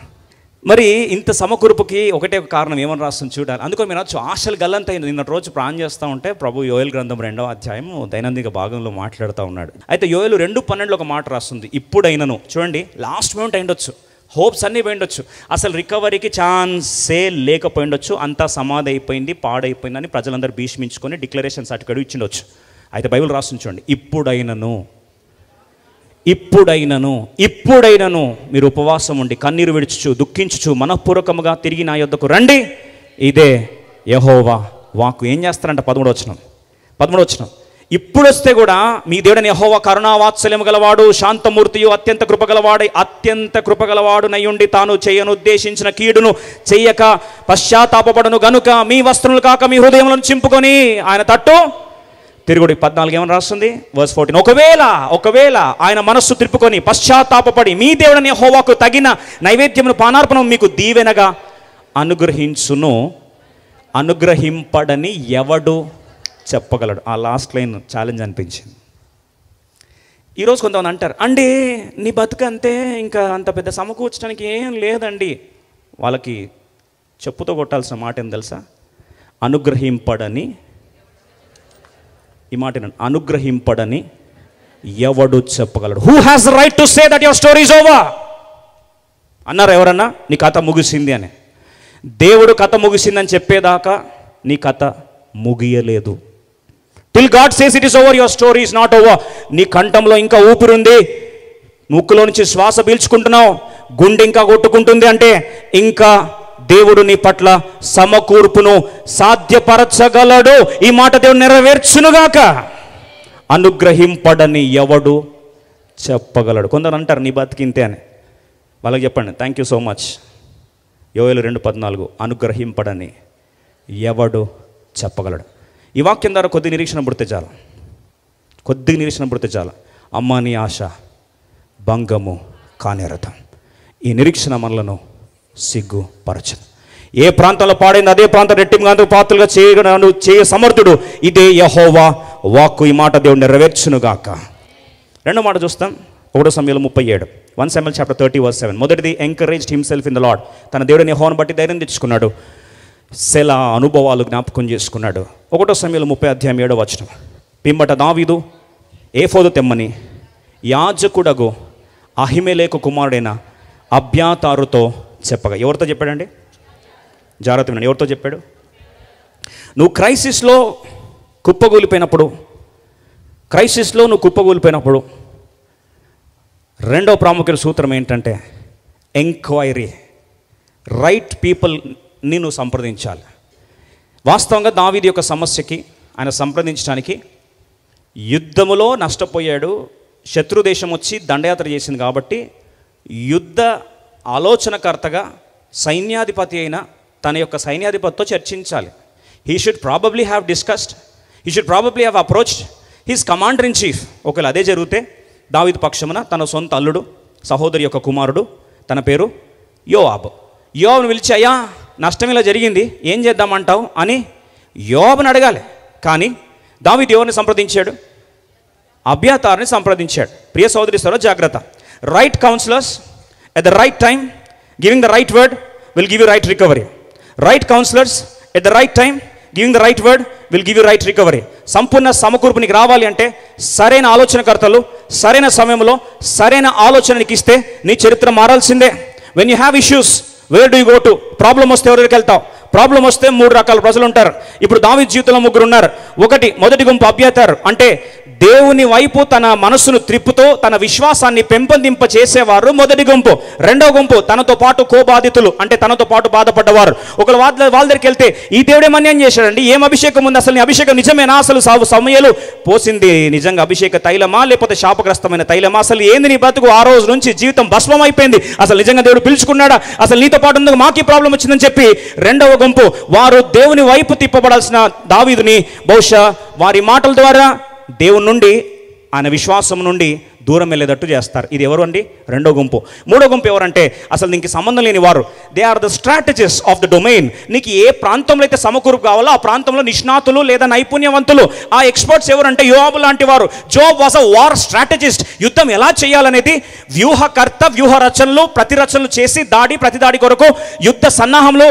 మరి ఇంత సమకూర్పుకి ఒకటే ఒక కారణం ఏమని రాస్తుంది చూడాలి. అందుకని మీరు ఆశలు గల్లంతా నిన్న రోజు ప్రాణం చేస్తూ ఉంటే ప్రభు యోయేలు గ్రంథం 2వ అధ్యాయం దైనందిక భాగంలో మాట్లాడుతూ ఉన్నాడు. అయితే యోయేలు 2:12 ఒక మాట రాస్తుంది, ఇప్పుడైనను. చూడండి, లాస్ట్ మూమెంట్ అయిండొచ్చు, హోప్స్ అన్నీ పోయిండొచ్చు, అసలు రికవరీకి ఛాన్సే లేకపోయిండొచ్చు, అంతా సమాధి అయిపోయింది, పాడైపోయిందని ప్రజలందరూ భీష్మించుకొని డిక్లరేషన్ సర్టిఫికేట్ ఇచ్చిండొచ్చు. అయితే బైబిల్ రాస్తుంది చూడండి, ఇప్పుడైనను మీరు ఉపవాసం ఉండి కన్నీరు విడుచుచు దుఃఖించుచు మనఃపూర్వకముగా తిరిగి నా యొద్దకు రండి, ఇదే యెహోవా వాక్కు. ఏం చేస్తారంట? 13వ వచనం. ఇప్పుడు వస్తే కూడా మీ దేవుడైన యెహోవా కరుణావాత్సల్యము గలవాడు, శాంతమూర్తియు, అత్యంత కృపగలవాడు నయ్యుండి తాను చేయనుద్దేశించిన కీడును చెయ్యక పశ్చాత్తాపపడను గనుక మీ వస్త్రములు కాక మీ హృదయములను చింపుకొని ఆయన తట్టు తిరుగుడు. 14 ఏమని రాస్తుంది? వర్స్ 14. ఒకవేళ ఆయన మనస్సు తిప్పుకొని పశ్చాత్తాపపడి మీ దేవుడైన యెహోవాకు తగిన నైవేద్యమును పానార్పణం మీకు దీవెనగా అనుగ్రహించును, అనుగ్రహింపడని ఎవడు చెప్పగలడు? ఆ లాస్ట్ లైన్ ఛాలెంజ్ అనిపించింది. ఈరోజు కొంతమంది అంటారు, అండి నీ బతుకంతే, ఇంకా అంత పెద్ద సమకూర్చడానికి ఏం లేదండి. వాళ్ళకి చెప్పుతో కొట్టాల్సిన మాట ఏం తెలుసా? అనుగ్రహింపడని, ఈ మాట అనుగ్రహింపడని ఎవడు చెప్పగలడు? Who has the right to say that your story is over అన్నారు ఎవరన్నా? నీ కథ ముగిసింది అని. దేవుడు కథ ముగిసిందని చెప్పేదాకా నీ కథ ముగియలేదు. Till God says it is over, your story is not over. నీ కంఠంలో ఇంకా ఊపిరుంది, ముక్కులో నుంచి శ్వాస పీల్చుకుంటున్నావు, గుండె ఇంకా కొట్టుకుంటుంది అంటే ఇంకా దేవుడు నీ పట్ల సమకూర్పును సాధ్యపరచగలడు. ఈ మాట దేవుడు నెరవేర్చునుగాక. అనుగ్రహింపడని ఎవడు చెప్పగలడు? కొందరు అంటారు నీ బతికింతే అని. వాళ్ళకి చెప్పండి, థ్యాంక్ యూ సో మచ్. యోయేలు 2:14. అనుగ్రహింపడని ఎవడు చెప్పగలడు? ఈ వాక్యం ద్వారా కొద్ది నిరీక్షణ పుడితే చాలు. అమ్మా నీ ఆశ భంగము కానేరతం. ఈ నిరీక్షణ మనలను సిగ్గుపరచదు. ఏ ప్రాంతంలో పాడైంది అదే ప్రాంతం రెట్టింపు పాత్రలుగా చేయ సమర్థుడు. ఇదే యెహోవా వాక్కు. ఈ మాట దేవుడు నెరవేర్చునుగాక. రెండో మాట చూస్తాం, 1 సమూయేలు 37. 1 Samuel chapter 30:7. మొదటిది, encouraged himself in the lord. తన దేవుడిని యెహోవాను బట్టి ధైర్యం తెచ్చుకున్నాడు, సెలా అనుభవాలు జ్ఞాపకం చేసుకున్నాడు. 1 సమూయేలు 30 అధ్యాయం 7వ వచనం. పిమ్మట దావీదు ఏఫోదు తెమ్మని యాజకుడగు అహిమెలెకు కుమారుడైన అబ్యాతారుతో చెప్పగా. ఎవరితో చెప్పాడండి? జాగ్రత్త వినండి. ఎవరితో చెప్పాడు? నువ్వు క్రైసిస్లో నువ్వు కుప్పగూలిపోయినప్పుడు రెండో ప్రాముఖ్య సూత్రం ఏంటంటే ఎంక్వైరీ. రైట్ పీపుల్ని నువ్వు సంప్రదించాలి. వాస్తవంగా దావీదు యొక్క సమస్యకి ఆయన సంప్రదించడానికి, యుద్ధములో నష్టపోయాడు, శత్రుదేశం వచ్చి దండయాత్ర చేసింది కాబట్టి యుద్ధ ఆలోచనకర్తగా సైన్యాధిపతి అయిన తన యొక్క సైన్యాధిపతితో చర్చించాలి. He should probably have discussed, he should probably have approached his commander in chief. ఒకవేళ అదే జరిగితే దావీదు పక్షమున తన సొంత అల్లుడు, సహోదరి యొక్క కుమారుడు, తన పేరు యోవాబు. యోవాబును పిలిచి, అయ్యా నష్టం ఇలా జరిగింది, ఏం చేద్దామంటావు అని యోవాబుని అడగాలి. కానీ దావీదు ఎవరిని సంప్రదించాడు? అబ్యాతారుని సంప్రదించాడు. ప్రియ సోదరి సోదరులారా, జాగ్రత్త. Right counsellors at the right time giving the right word will give you right recovery. Right counsellors at the right time giving the right word will give you right recovery. సంపూర్ణ సమకూర్పు నీకు రావాలి అంటే సరైన ఆలోచనకర్తలు సరైన సమయంలో సరైన ఆలోచన నీకు ఇస్తే నీ చరిత్ర మారాల్సిందే. When you have issues, where do you go to? Problem వస్తే ఎవరి దగ్గరికి వెళ్తావు? ప్రాబ్లం వస్తే 3 రకాల ప్రజలు ఉంటారు. ఇప్పుడు దావీదు జీవితంలో 3 ఉన్నారు. మొదటి గుంపు అబ్యాతారు, అంటే దేవుని వైపు తన మనస్సును త్రిప్పుతో తన విశ్వాసాన్ని పెంపొందింప చేసేవారు మొదటి గుంపు. రెండవ గుంపు తనతో పాటు కోబాధితులు, అంటే తనతో పాటు బాధపడ్డవారు. ఒకరు వాళ్ళ దగ్గరికి వెళ్తే, ఈ దేవుడే అన్యాయం చేశాడండి, ఏం అభిషేకం ఉంది, అసలు నీ అభిషేకం నిజమేనా, అసలు సమయాలు పోసింది నిజంగా అభిషేక తైలమా లేకపోతే శాపగ్రస్తమైన తైలమా, అసలు ఏంది నీ బ్రతుకు, ఆ రోజు నుంచి జీవితం భస్మం అయిపోయింది, అసలు నిజంగా దేవుడు పిలుచుకున్నాడా, అసలు నీతో పాటు ఉన్నందుకు మాకు ప్రాబ్లం వచ్చిందని చెప్పి రెండవ గుంపు వారు దేవుని వైపు తిప్పబడాల్సిన దావీదుని బహుశా వారి మాటల ద్వారా దేవుని నుండి, ఆయన విశ్వాసం నుండి దూరం వెళ్ళేటట్టు చేస్తారు. ఇది ఎవరు అండి? రెండో గుంపు. మూడో గుంపు ఎవరంటే అసలు నీకు సంబంధం లేని వారు. They are the strategist of the domain. నీకు ఏ ప్రాంతంలో అయితే సమకూర్పు కావాలో ఆ ప్రాంతంలో నిష్ణాతులు లేదా నైపుణ్యవంతులు, ఆ ఎక్స్పర్ట్స్ ఎవరంటే యోవాబు లాంటి వారు. Job was a war strategist. యుద్ధం ఎలా చేయాలనేది వ్యూహకర్త, వ్యూహ రచనలు, ప్రతి రచనలు చేసి ప్రతి దాడి కొరకు యుద్ధ సన్నాహంలో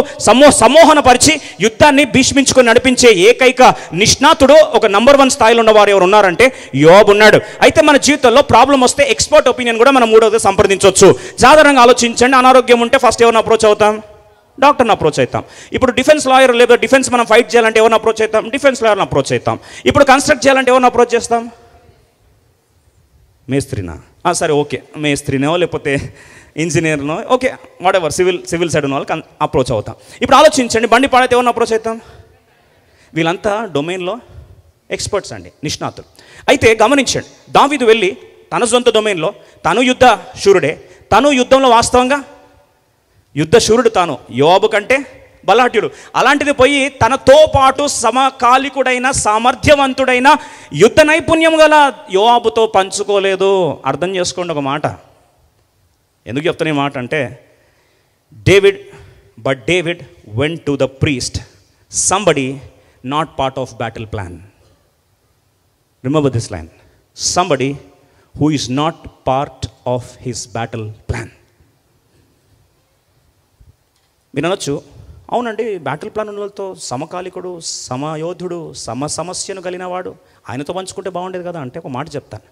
సమోహనపరిచి యుద్ధాన్ని భీష్మించుకొని నడిపించే ఏకైక నిష్ణాతుడు, ఒక నంబర్ 1 స్థాయిలో ఉన్న వారు ఎవరు ఉన్నారంటే యోవాబు ఉన్నాడు. అయితే మన జీవితంలో ప్రాబ్లం వస్తే ఎక్స్పర్ట్ ఒపీనియన్ కూడా మనం మూడవది సంప్రదించవచ్చు. సాధారణంగా ఆలోచించండి, అనారోగ్యం ఉంటే ఫస్ట్ ఎవరిని అప్రోచ్ అవుతాం? డాక్టర్ని అప్రోచ్ అవుతాం. ఇప్పుడు డిఫెన్స్ లాయర్ లేదా డిఫెన్స్ మనం ఫైట్ చేయాలంటే ఎవరిని అప్రోచ్ అవుతాం? డిఫెన్స్ లాయర్ని అప్రోచ్ అవుతాం. ఇప్పుడు కన్స్ట్రక్ట్ చేయాలంటే ఎవరిని అప్రోచ్ చేస్తాం? మేస్త్రినా? సరే, ఓకే, మేస్త్రినో లేకపోతే ఇంజనీర్నో, ఓకే, వాటెవర్, సివిల్ సైడ్ ఉన్న వాళ్ళకి అప్రోచ్ అవుతాం. ఇప్పుడు ఆలోచించండి, బండి పాడైతే ఎవరిని అప్రోచ్ అవుతాం? వీళ్ళంతా డొమైన్లో ఎక్స్పర్ట్స్ అండి, నిష్ణాతులు. అయితే గమనించండి, దావీదు వెళ్ళి తన సొంత డొమైన్లో తను యుద్ధ శూరుడే, తను యుద్ధంలో వాస్తవంగా యుద్ధ శూరుడు, తాను యోవాబు కంటే బలాఢ్యుడు. అలాంటిది పోయి తనతో పాటు సమకాలికుడైన సామర్థ్యవంతుడైన యుద్ధ నైపుణ్యం గల యోవాబుతో పంచుకోలేదు. అర్థం చేసుకోండి ఒక మాట. ఎందుకు చెప్తాను ఈ మాట అంటే, David went to the priest, somebody not part of battle plan. Remember this line. Somebody who is not part of his battle plan. మీరు అనొచ్చు, అవునండి, బ్యాటిల్ ప్లాన్ ఉన్న వాళ్ళతో సమకాలికుడు, సమయోధుడు, సమస్యను కలిగినవాడు, ఆయనతో పంచుకుంటే బాగుండేది కదా అంటే ఒక మాట చెప్తాను.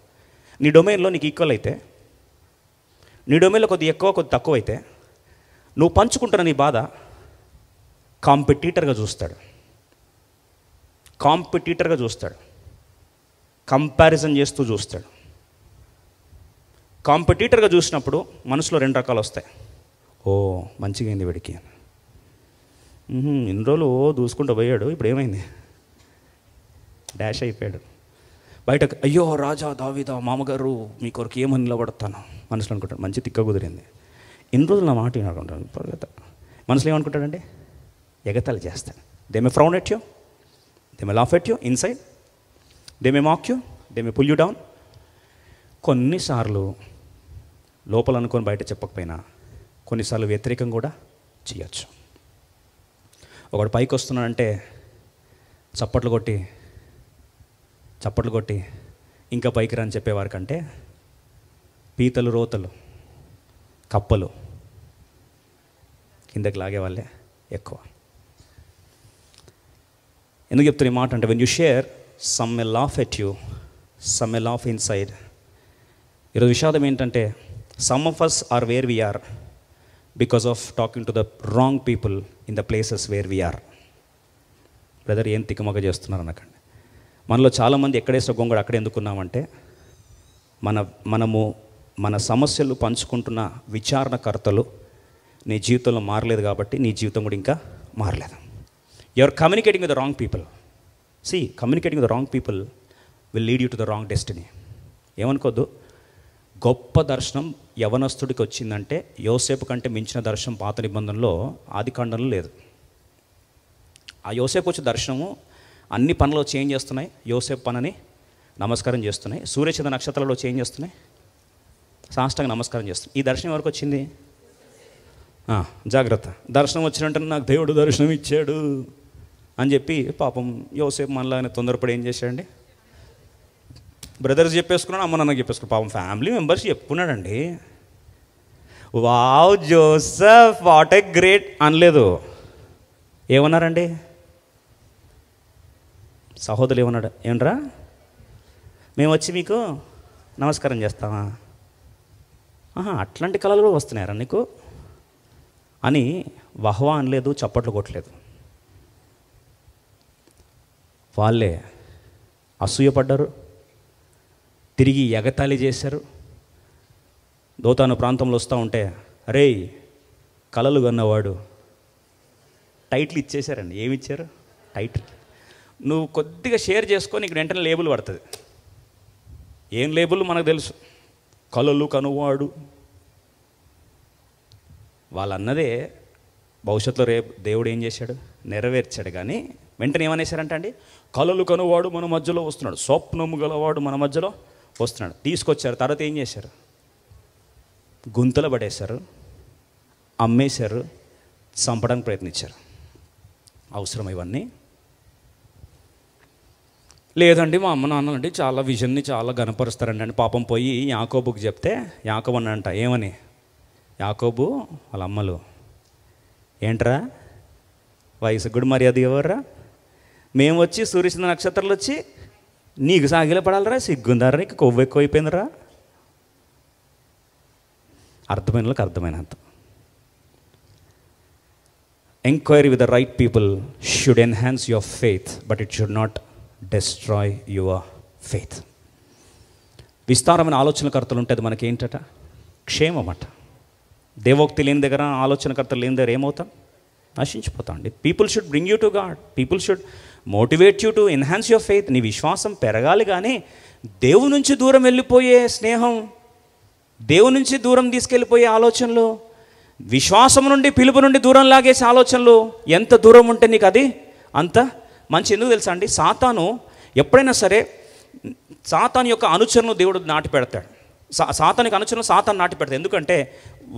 నీ డొమైన్లో నీకు ఈక్వల్ అయితే, నీ డొమైన్లో కొద్ది ఎక్కువ కొద్ది తక్కువ అయితే, నువ్వు పంచుకుంటున్న నీ బాధ కాంపిటీటర్గా చూస్తాడు, కంపారిజన్ చేస్తూ చూస్తాడు. కాంపిటీటర్గా చూసినప్పుడు మనసులో 2 రకాలు వస్తాయి. ఓ మంచిగా అయింది వీడికి, ఇన్ని రోజులు దూసుకుంటూ పోయాడు, ఇప్పుడు ఏమైంది, డాష్ అయిపోయాడు. బయటకు, అయ్యో రాజా దావీదా మామగారు మీ కొరకు ఏమని నిలబడతాను మనసులో అనుకుంటాడు. మంచి తిక్క కుదిరింది, ఇన్ని రోజులు నా మాట వినాలనుకుంటాను. మనసులో ఏమనుకుంటాడంటే ఎగతాళి చేస్తాడు. They may frown at you, they may laugh at you inside, they may mock you, they may pull you down. కొన్నిసార్లు లోపల అనుకొని బయట చెప్పకపోయినా కొన్నిసార్లు వ్యతిరేకం కూడా చేయొచ్చు. ఒకడు పైకి వస్తున్నాడంటే చప్పట్లు కొట్టి ఇంకా పైకి రాని చెప్పేవారి కంటే పీతలు, రోతలు, కప్పలు కిందకి లాగేవాళ్ళే ఎక్కువ. ఎందుకు చెప్తున్న ఈ మాట అంటే, when you share some may laugh at you, some may laugh inside. ఈరోజు విషాదం ఏంటంటే, some of us are where we are because of talking to the wrong people in the places where we are. Brother ఏం తికమగ చేస్తున్నారు అనకండి. మనలో చాలామంది ఎక్కడేసిన గొంగడు అక్కడ ఎందుకున్నామంటే, మనము మన సమస్యలు పంచుకుంటున్న విచారణకర్తలు నీ జీవితంలో మారలేదు కాబట్టి నీ జీవితం కూడా ఇంకా మారలేదు. You are communicating with the wrong people. Communicating with the wrong people will lead you to the wrong destiny. ఏమనుకోద్దు, గొప్ప దర్శనం యవనస్తుడికి వచ్చిందంటే యోసేపు కంటే మించిన దర్శనం పాత నిబంధనలో ఆదికాండంలో లేదు. ఆ యోసేపు వచ్చే దర్శనము అన్ని పనులు వచ్చి ఏం చేస్తున్నాయి? యోసేపు పనని నమస్కారం చేస్తున్నాయి. సూర్యచంద్ర నక్షత్రాలు వచ్చి ఏం చేస్తున్నాయి? సాష్టాంగ నమస్కారం చేస్తున్నాయి. ఈ దర్శనం వరకు వచ్చింది. జాగ్రత్త, దర్శనం వచ్చినట్టు నాకు దేవుడు దర్శనం ఇచ్చాడు అని చెప్పి పాపం యోసేపు మనలాగానే తొందరపడి ఏం చేశాడండి? బ్రదర్స్ చెప్పేసుకున్నాడు, అమ్మ నాన్నకి చెప్పేసుకున్నాడు. పాపం ఫ్యామిలీ మెంబర్స్ చెప్పుకున్నాడండి. Wow Joseph what a great అనలేదు. ఏమన్నారండి? సహోదరులు ఏమన్నాడు? ఏమనరా, మేము వచ్చి మీకు నమస్కారం చేస్తామా? అట్లాంటి కళలు కూడా వస్తున్నాయరా నీకు అని వహ్వా అనలేదు, చప్పట్లు కొట్టలేదు. వాళ్ళే అసూయపడ్డారు, తిరిగి ఎగతాళి చేశారు. దోతాను ప్రాంతంలో వస్తూ ఉంటే, అరే కలలు కన్నవాడు టైటిల్ ఇచ్చేశారండి. ఏమి ఇచ్చారు? టైటిల్. నువ్వు కొద్దిగా షేర్ చేసుకొని ఇక్కడ వెంటనే లేబుల్ పడుతుంది. ఏం లేబుల్ మనకు తెలుసు, కలలు కనువాడు. వాళ్ళన్నదే భవిష్యత్తులో రేపు దేవుడు ఏం చేశాడు? నెరవేర్చాడు. కానీ వెంటనే ఏమనేశారంట అండి? కలలు కనువాడు మన మధ్యలో వస్తున్నాడు, స్వప్నము గలవాడు మన మధ్యలో వస్తున్నాడు. తీసుకొచ్చారు. తర్వాత ఏం చేశారు? గుంతలు పడేశారు, అమ్మేశారు, చంపడానికి ప్రయత్నించారు. అవసరం ఇవన్నీ? లేదండి, మా అమ్మ నాన్నలండి చాలా విజన్ని చాలా గనపరుస్తారండి అని పాపం పోయి యాకోబుకి చెప్తే, యాకోబు అన్నంట ఏమని? యాకోబు వాళ్ళ అమ్మలు, ఏంట్రా వయసు కూడా మర్యాద ఇవ్వర్రా, మేము వచ్చి సూర్యచంద్ర నక్షత్రాలు వచ్చి నీకు సాగిల పడాలరా, సిగ్గుందారా, నీకు కొవ్వు ఎక్కువైపోయిందిరా. అర్థమైన వాళ్ళకి అర్థమైనంత. Enquiry with the right people should enhance your faith, but it should not destroy your faith. విస్తారమైన ఆలోచనకర్తలు ఉంటే అది మనకేంటట? క్షేమమట. దేవోక్తి లేని దగ్గర, ఆలోచనకర్తలు లేని దగ్గర ఏమవుతాం? నశించిపోతాం అండి. People should bring you to God, people should motivate you to enhance your faith. నీ విశ్వాసం పెరగాలి. కానీ దేవుని నుంచి దూరం వెళ్ళిపోయే స్నేహం, దేవుని నుంచి దూరం తీసుకెళ్ళిపోయే ఆలోచనలు, విశ్వాసం నుండి పిలుపు నుండి దూరం లాగేసే ఆలోచనలు ఎంత దూరం ఉంటే నీకు అది అంత మంచి. ఎందుకు తెలుసా అండి? సాతాను ఎప్పుడైనా సరే సాతాను యొక్క అనుచరులను దేవుడు నాటి పెడతాడు. సాతానికి అనుచరులను సాతాను నాటి పెడతాడు. ఎందుకంటే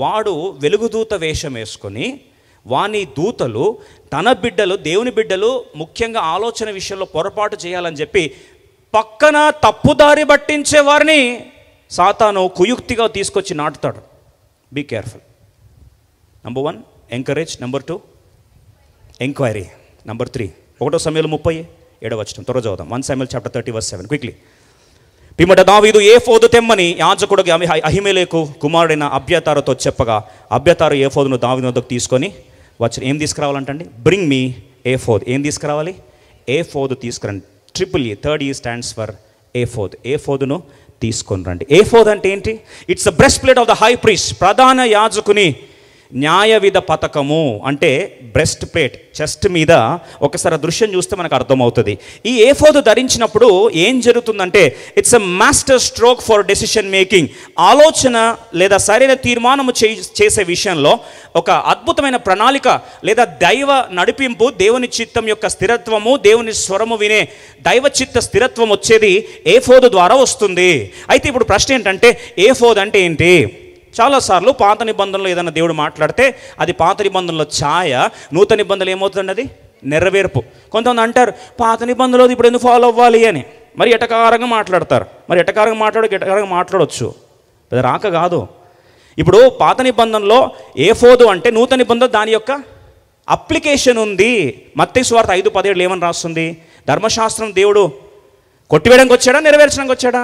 వాడు వెలుగుదూత వేషం వేసుకొని, వాని దూతలు తన బిడ్డలు, దేవుని బిడ్డలు ముఖ్యంగా ఆలోచన విషయంలో పొరపాటు చేయాలని చెప్పి పక్కన తప్పుదారి పట్టించే వారిని సాతాను కుయుక్తిగా తీసుకొచ్చి నాటుతాడు. Be careful. Number 1 encourage, number 2 enquiry, number 3 1 సమూయేలు 37 త్వరగా చదువుదాం. 1 Samuel chapter 30 verse 7 క్విక్లీ. పిమ్మట దావీదు ఏఫోదు తెమ్మని యాజకుడికి అహిమెలెకు కుమారుడైన అబ్యాతారుతో చెప్పగా, అబ్యాతారు ఏఫోదును దావీదు వద్దకు తీసుకొని వచ్చి ఏం తీసుకురావాలంటండి? Bring me ఏఫోద్. ఏం తీసుకురావాలి? ఏఫోదు తీసుకురండి. E, third E stands for ephod. ఏఫోదును తీసుకొని రండి. ఏఫోద్ అంటే ఏంటి? It's a breastplate of the high priest. ప్రధాన యాజకుని న్యాయవిధ పథకము అంటే బ్రెస్ట్ ప్లేట్, చెస్ట్ మీద ఒకసారి దృశ్యం చూస్తే మనకు అర్థమవుతుంది. ఈ ఏఫోదు ధరించినప్పుడు ఏం జరుగుతుందంటే, it's a master stroke for decision making. ఆలోచన లేదా సరైన తీర్మానము చేసే విషయంలో ఒక అద్భుతమైన ప్రణాళిక లేదా దైవ నడిపింపు, దేవుని చిత్తం యొక్క స్థిరత్వము, దేవుని స్వరము వినే దైవ చిత్త స్థిరత్వం వచ్చేది ఏఫోదు ద్వారా వస్తుంది. అయితే ఇప్పుడు ప్రశ్న ఏంటంటే, ఏఫోదు అంటే ఏంటి? చాలాసార్లు పాత నిబంధనలో ఏదైనా దేవుడు మాట్లాడితే అది పాత నిబంధనలో ఛాయ, నూతన నిబంధనలు ఏమవుతుందండి? అది నెరవేర్పు. కొంతమంది అంటారు పాత నిబంధనలో ఇప్పుడు ఎందుకు ఫాలో అవ్వాలి అని. మరి ఎటకారంగా మాట్లాడతారు. మరి ఎటకారంగా మాట్లాడవచ్చు, రాక కాదు. ఇప్పుడు పాత నిబంధనలో ఏఫోదు అంటే నూతన నిబంధన దాని యొక్క అప్లికేషన్ ఉంది. మత్తయి సువార్త 5:17 ఏమని రాస్తుంది? ధర్మశాస్త్రం దేవుడు కొట్టివేయడానికి వచ్చాడా, నెరవేర్చడానికి వచ్చాడా?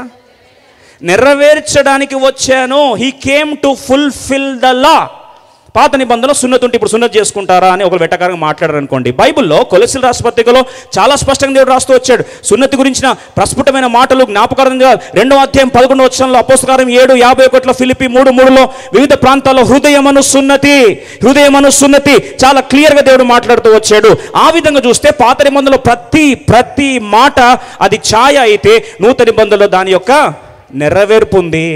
నెరవేర్చడానికి వచ్చాను. He came to fulfil the law. పాత నిబంధనలో సున్నతి ఉంటే ఇప్పుడు సున్నతి చేసుకుంటారా అని ఒకరు వెటకారంగా మాట్లాడారు అనుకోండి. బైబిల్లో కొలొస్సీల రాసిన పత్రికలో చాలా స్పష్టంగా దేవుడు రాస్తూ వచ్చాడు. సున్నతి గురించిన ప్రస్ఫుటమైన మాటలు జ్ఞాపకారంగా 2వ అధ్యాయం 11వ వచనంలో, అపోస్తలకార్యం 7:51, ఫిలిప్పీ 3:3లో వివిధ ప్రాంతాల్లో హృదయమను సున్నతి చాలా క్లియర్గా దేవుడు మాట్లాడుతూ వచ్చాడు. ఆ విధంగా చూస్తే పాత నిబంధనలో ప్రతి మాట అది ఛాయ అయితే, నూతన నిబంధనలో దాని యొక్క నెరవేర్పు ఉంది.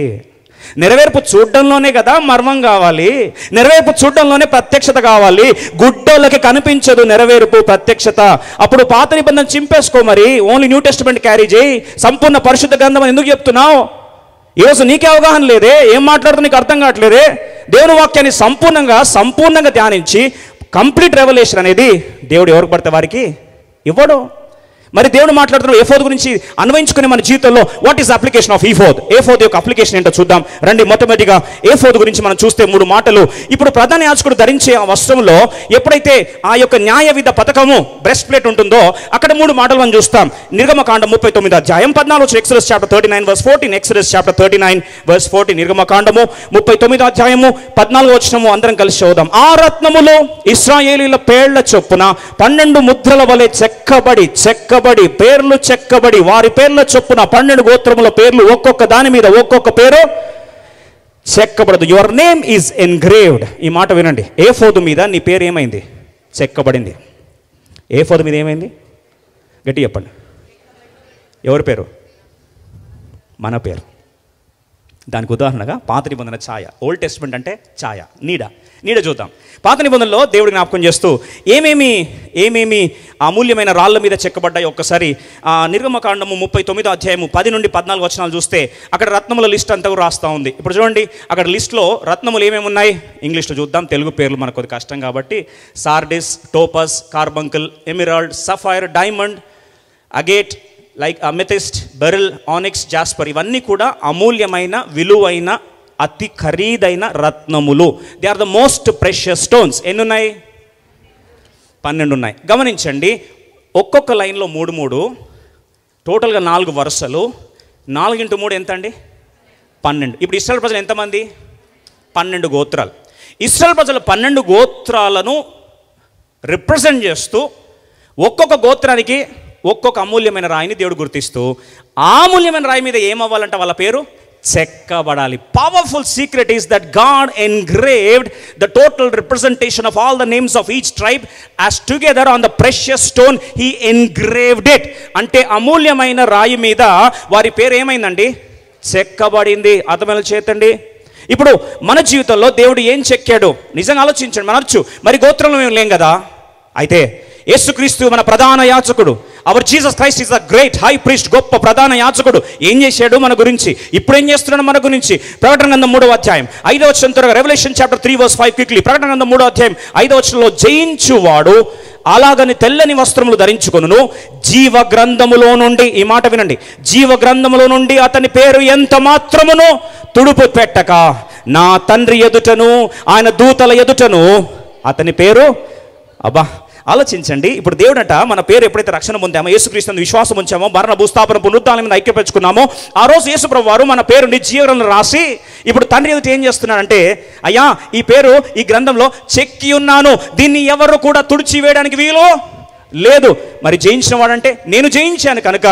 నెరవేర్పు చూడడంలోనే కదా మర్మం కావాలి, నెరవేర్పు చూడడంలోనే ప్రత్యక్షత కావాలి. గుడ్డోళ్ళకి కనిపించదు నెరవేర్పు ప్రత్యక్షత. అప్పుడు పాత నిబంధన చింపేసుకో, మరి ఓన్లీ న్యూ టెస్టిమెంట్ క్యారీ చేయి. సంపూర్ణ పరిశుద్ధ గ్రంథం అని ఎందుకు చెప్తున్నావు? ఈరోజు నీకే అవగాహన లేదే, ఏం మాట్లాడుతూ నీకు అర్థం కావట్లేదే. దేవుని వాక్యాన్ని సంపూర్ణంగా ధ్యానించి కంప్లీట్ రెవల్యూషన్ అనేది దేవుడు ఎవరికి పడితే వారికి ఇవ్వడు. మరి దేవుడు మాట్లాడుతున్న ఎఫోద్ గురించి అన్వయించుకునే మన జీవితంలో వాట్ ఈస్ అప్లికేషన్ ఆఫ్ ఎఫోద్ యొక్క అప్లికేషన్ ఏంటో చూద్దాం రండి. మొట్టమొదటిగా ఎఫోద్ గురించి మనం చూస్తే 3 మాటలు. ఇప్పుడు ప్రధాన యాజకుడు ధరించే ఆ వస్త్రంలో ఎప్పుడైతే ఆ యొక్క న్యాయ విధ పథకము బ్రెస్ట్ ప్లేట్ ఉంటుందో అక్కడ 3 మాటలు మనం చూస్తాం. నిర్గమకాండం 39 అధ్యాయం 14 Exodus chapter 39 verse 14, Exodus chapter 39 verse 14, నిర్గమకాండము 39 అధ్యాయము 14 వచనము అందరం కలిసి చదువుదాం. ఆ రత్నములు ఇశ్రాయేలీల పేర్ల చొప్పున 12 ముద్రల వలె పేర్లు చెక్కబడి వారి పేర్ల చొప్పున 12 గోత్రముల పేర్లు ఒక్కొక్క దాని మీద ఒక్కొక్క పేరు చెక్కబడదు. Your name is engraved. ఈ మాట వినండి. ఎఫోదు మీద నీ పేరు ఏమైంది? చెక్కబడింది. ఎఫోదు మీద ఏమైంది? గట్టి చెప్పండి. ఎవరి పేరు? మన పేరు. దానికి ఉదాహరణగా పాత నిబంధన ఛాయ. ఓల్డ్ టెస్ట్మెంట్ అంటే ఛాయ, నీడ చూద్దాం. పాత నిబంధనలో దేవుడి జ్ఞాపకం చేస్తూ ఏమేమి అమూల్యమైన రాళ్ళ మీద చెక్కబడ్డాయి ఒక్కసారి నిర్గమకాండము 39 అధ్యాయము 10 నుండి 14 వచనాలు చూస్తే అక్కడ రత్నముల లిస్ట్ అంతా రాస్తూ ఉంది. ఇప్పుడు చూడండి, అక్కడ లిస్ట్లో రత్నములు ఏమేమి ఉన్నాయి ఇంగ్లీష్లో చూద్దాం. తెలుగు పేర్లు మనకు కొద్ది కష్టం కాబట్టి sardius, topaz, carbuncle, emerald, sapphire, diamond, agate, like amethyst, beryl, onyx, jasper, ఇవన్నీ కూడా అమూల్యమైన విలువైన అతి ఖరీదైన రత్నములు. They are the most precious stones. ఎన్ని ఉన్నాయి? 12 ఉన్నాయి. గమనించండి, ఒక్కొక్క లైన్లో 3 టోటల్గా 4 వరుసలు. 4 × 3 ఎంత అండి? 12. ఇప్పుడు ఇశ్రాయేల్ ప్రజలు ఎంతమంది? 12 గోత్రాలు. ఇశ్రాయేల్ ప్రజలు 12 గోత్రాలను రిప్రజెంట్ చేస్తూ ఒక్కొక్క గోత్రానికి ఒక్కొక్క అమూల్యమైన రాయిని దేవుడు గుర్తిస్తూ ఆ అమూల్యమైన రాయి మీద ఏమవ్వాలంట? వాళ్ళ పేరు చెక్కబడాలి. Powerful secret is that God engraved the total representation of all the names of each tribe as together on the precious stone. He engraved it. అంటే అమూల్యమైన రాయి మీద వారి పేరు ఏమైందండి? చెక్కబడింది. అర్థమైన చేతండి. ఇప్పుడు మన జీవితంలో దేవుడు ఏం చెక్కాడు నిజంగా ఆలోచించండి. మనొచ్చు మరి గోత్రంలో మేము లేం కదా. అయితే యేసుక్రీస్తు మన ప్రధాన యాజకుడు, hour Jesus Christ is the great high priest, గొప్ప ప్రధాన యాజకుడు. ఏం చేశాడు మన గురించి? ఇప్పుడు ఏం చేస్తున్నాడు మన గురించి? ప్రకటన గ్రంథం 3వ అధ్యాయం 5వ వచనం త్వరగా. Revelation chapter 3 verse 5 quickly. ప్రకటన గ్రంథం 3వ అధ్యాయం 5వ వచనంలో జయించువాడు అలాగని తెల్లని వస్త్రములు ధరించుకొనును, జీవ గ్రంథములో నుండి, ఈ మాట వినండి, జీవ గ్రంథములో నుండి అతని పేరు ఎంత మాత్రమును తుడుపు పెట్టక నా తండ్రి ఎదుటను ఆయన దూతల ఎదుటను అతని పేరు. అబ్బా ఆలోచించండి. ఇప్పుడు దేవుడట మన పేరు ఎప్పుడైతే రక్షణ పొందామో, యేసుక్రీస్తుని విశ్వాసం ఉంచామో, మరణ భూస్థాపన పునరుద్ధానం మీద ఐక్యపరచుకున్నామో, ఆ రోజు యేసుప్రభువు వారు మన పేరు జీవగ్రంథంలో రాసి ఇప్పుడు తండ్రి ఎదుట ఏం చేస్తున్నాడంటే, అయ్యా ఈ పేరు ఈ గ్రంథంలో చెక్కి ఉన్నాను, దీన్ని ఎవరు కూడా తుడిచివేయడానికి వీలు లేదు. మరి జయించిన వాడంటే నేను జయించాను కనుక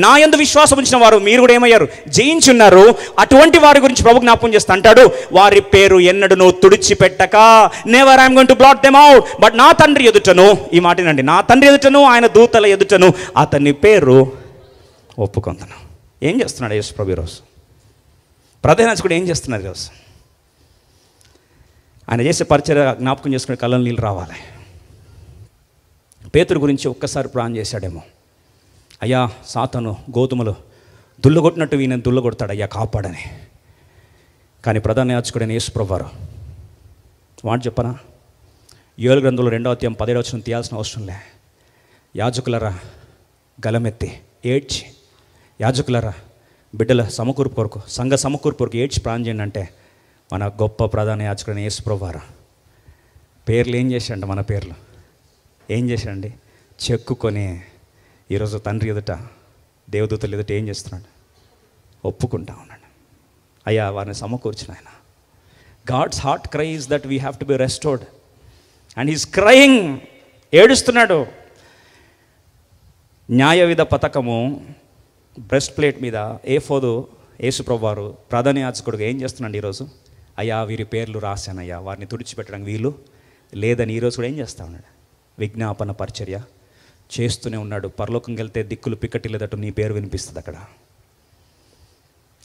నా యందు విశ్వాసం ఉంచిన వారు మీరు కూడా ఏమయ్యారు? జయించున్నారు. అటువంటి వారి గురించి ప్రభు జ్ఞాపకం చేస్తా అంటాడు, వారి పేరు ఎన్నడూ తుడిచిపెట్టక, never I'm going to blot them out, but నా తండ్రి ఎదుటను, ఈ మాటనండి, నా తండ్రి ఎదుటను ఆయన దూతల ఎదుటను అతని పేరు ఒప్పుకొందను. ఏం చేస్తున్నాడు యేసు ప్రభు ఈరోజు? ప్రధాన కూడా ఏం చేస్తున్నారు ఈరోజు? ఆయన చేసే పరిచర్య జ్ఞాపకం చేసుకునే కళ్ళ నీళ్ళు రావాలి. పేతురు గురించి ఒక్కసారి ప్రాణం చేశాడేమో, అయ్యా సాతాను గోధుమలు దుల్లగొట్టినట్టు ఈయన దుల్లగొడతాడు అయ్యా కాపాడని. కానీ ప్రధాన యాజకుడైన యేసు ప్రభువారు వాడు చెప్పనా, యోవేలు గ్రంథంలో 2వ అధ్యాయం 17వ వచనం తీయాల్సిన అవసరం లే. యాజకులరా గలమెత్తి ఏడ్చి, యాజకులరా బిడ్డల సమకూర్పు కొరకు, సంఘ సమకూర్పు కొరకు ఏడ్చి ప్రాణం చేయండి అంటే మన గొప్ప ప్రధాన యాజకుడైన యేసు ప్రభువారు పేర్లు ఏం చేశాడు? మన పేర్లు ఏం చేశాడండి? చెక్కుకొని ఈరోజు తండ్రి ఎదుట, దేవదూతల ఎదుట ఏం చేస్తున్నాడు? ఒప్పుకుంటా ఉన్నాడు. అయ్యా వారిని సమకూర్చిన ఆయన. God's heart cry is that we have to be restored and he's crying. ఏడుస్తున్నాడు. న్యాయ విధ పథకము బ్రెస్ట్ ప్లేట్ మీద ఎఫోదు యేసు ప్రభువారు ప్రధాన యాజకుడుగా ఏం చేస్తున్నాడు ఈరోజు? అయ్యా వీరి పేర్లు రాశానయ్యా, వారిని తుడిచిపెట్టడానికి వీలు లేదని ఈరోజు కూడా ఏం చేస్తా ఉన్నాడు? విజ్ఞాపన పరిచర్య చేస్తూనే ఉన్నాడు. పరలోకంకి వెళ్తే దిక్కులు పిక్కటిల్లేదట్టు నీ పేరు వినిపిస్తుంది అక్కడ.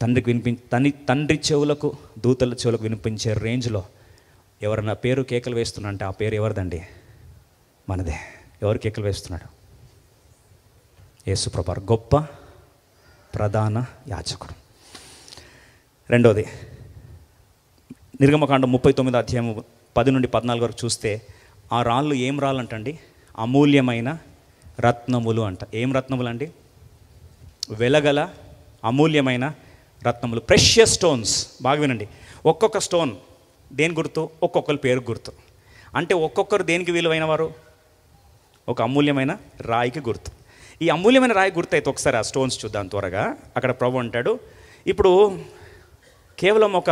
తండ్రి చెవులకు దూతల చెవులకు వినిపించే రేంజ్లో ఎవరన్నా పేరు కేకలు వేస్తున్నంటే ఆ పేరు ఎవరిదండి? మనదే. ఎవరు కేకలు వేస్తున్నాడు? యేసుప్రభు, గొప్ప ప్రధాన యాజకుడు. రెండవది, నిర్గమకాండం 39 అధ్యాయం 10 నుండి 14 వరకు చూస్తే ఆ రాళ్ళు ఏం రాళ్ళు అంటండి? అమూల్యమైన రత్నములు అంట. ఏం రత్నములు అండి? వెలగల అమూల్యమైన రత్నములు, ప్రెషియస్ స్టోన్స్. బాగా వినండి, ఒక్కొక్క స్టోన్ దేని గుర్తు? ఒక్కొక్కరి పేరు గుర్తు. అంటే ఒక్కొక్కరు దేనికి విలువైన వారు? ఒక అమూల్యమైన రాయికి గుర్తు. ఈ అమూల్యమైన రాయి గుర్తు అయితే ఒకసారి ఆ స్టోన్స్ చూద్దాం త్వరగా. అక్కడ ప్రభు అంటాడు, ఇప్పుడు కేవలం ఒక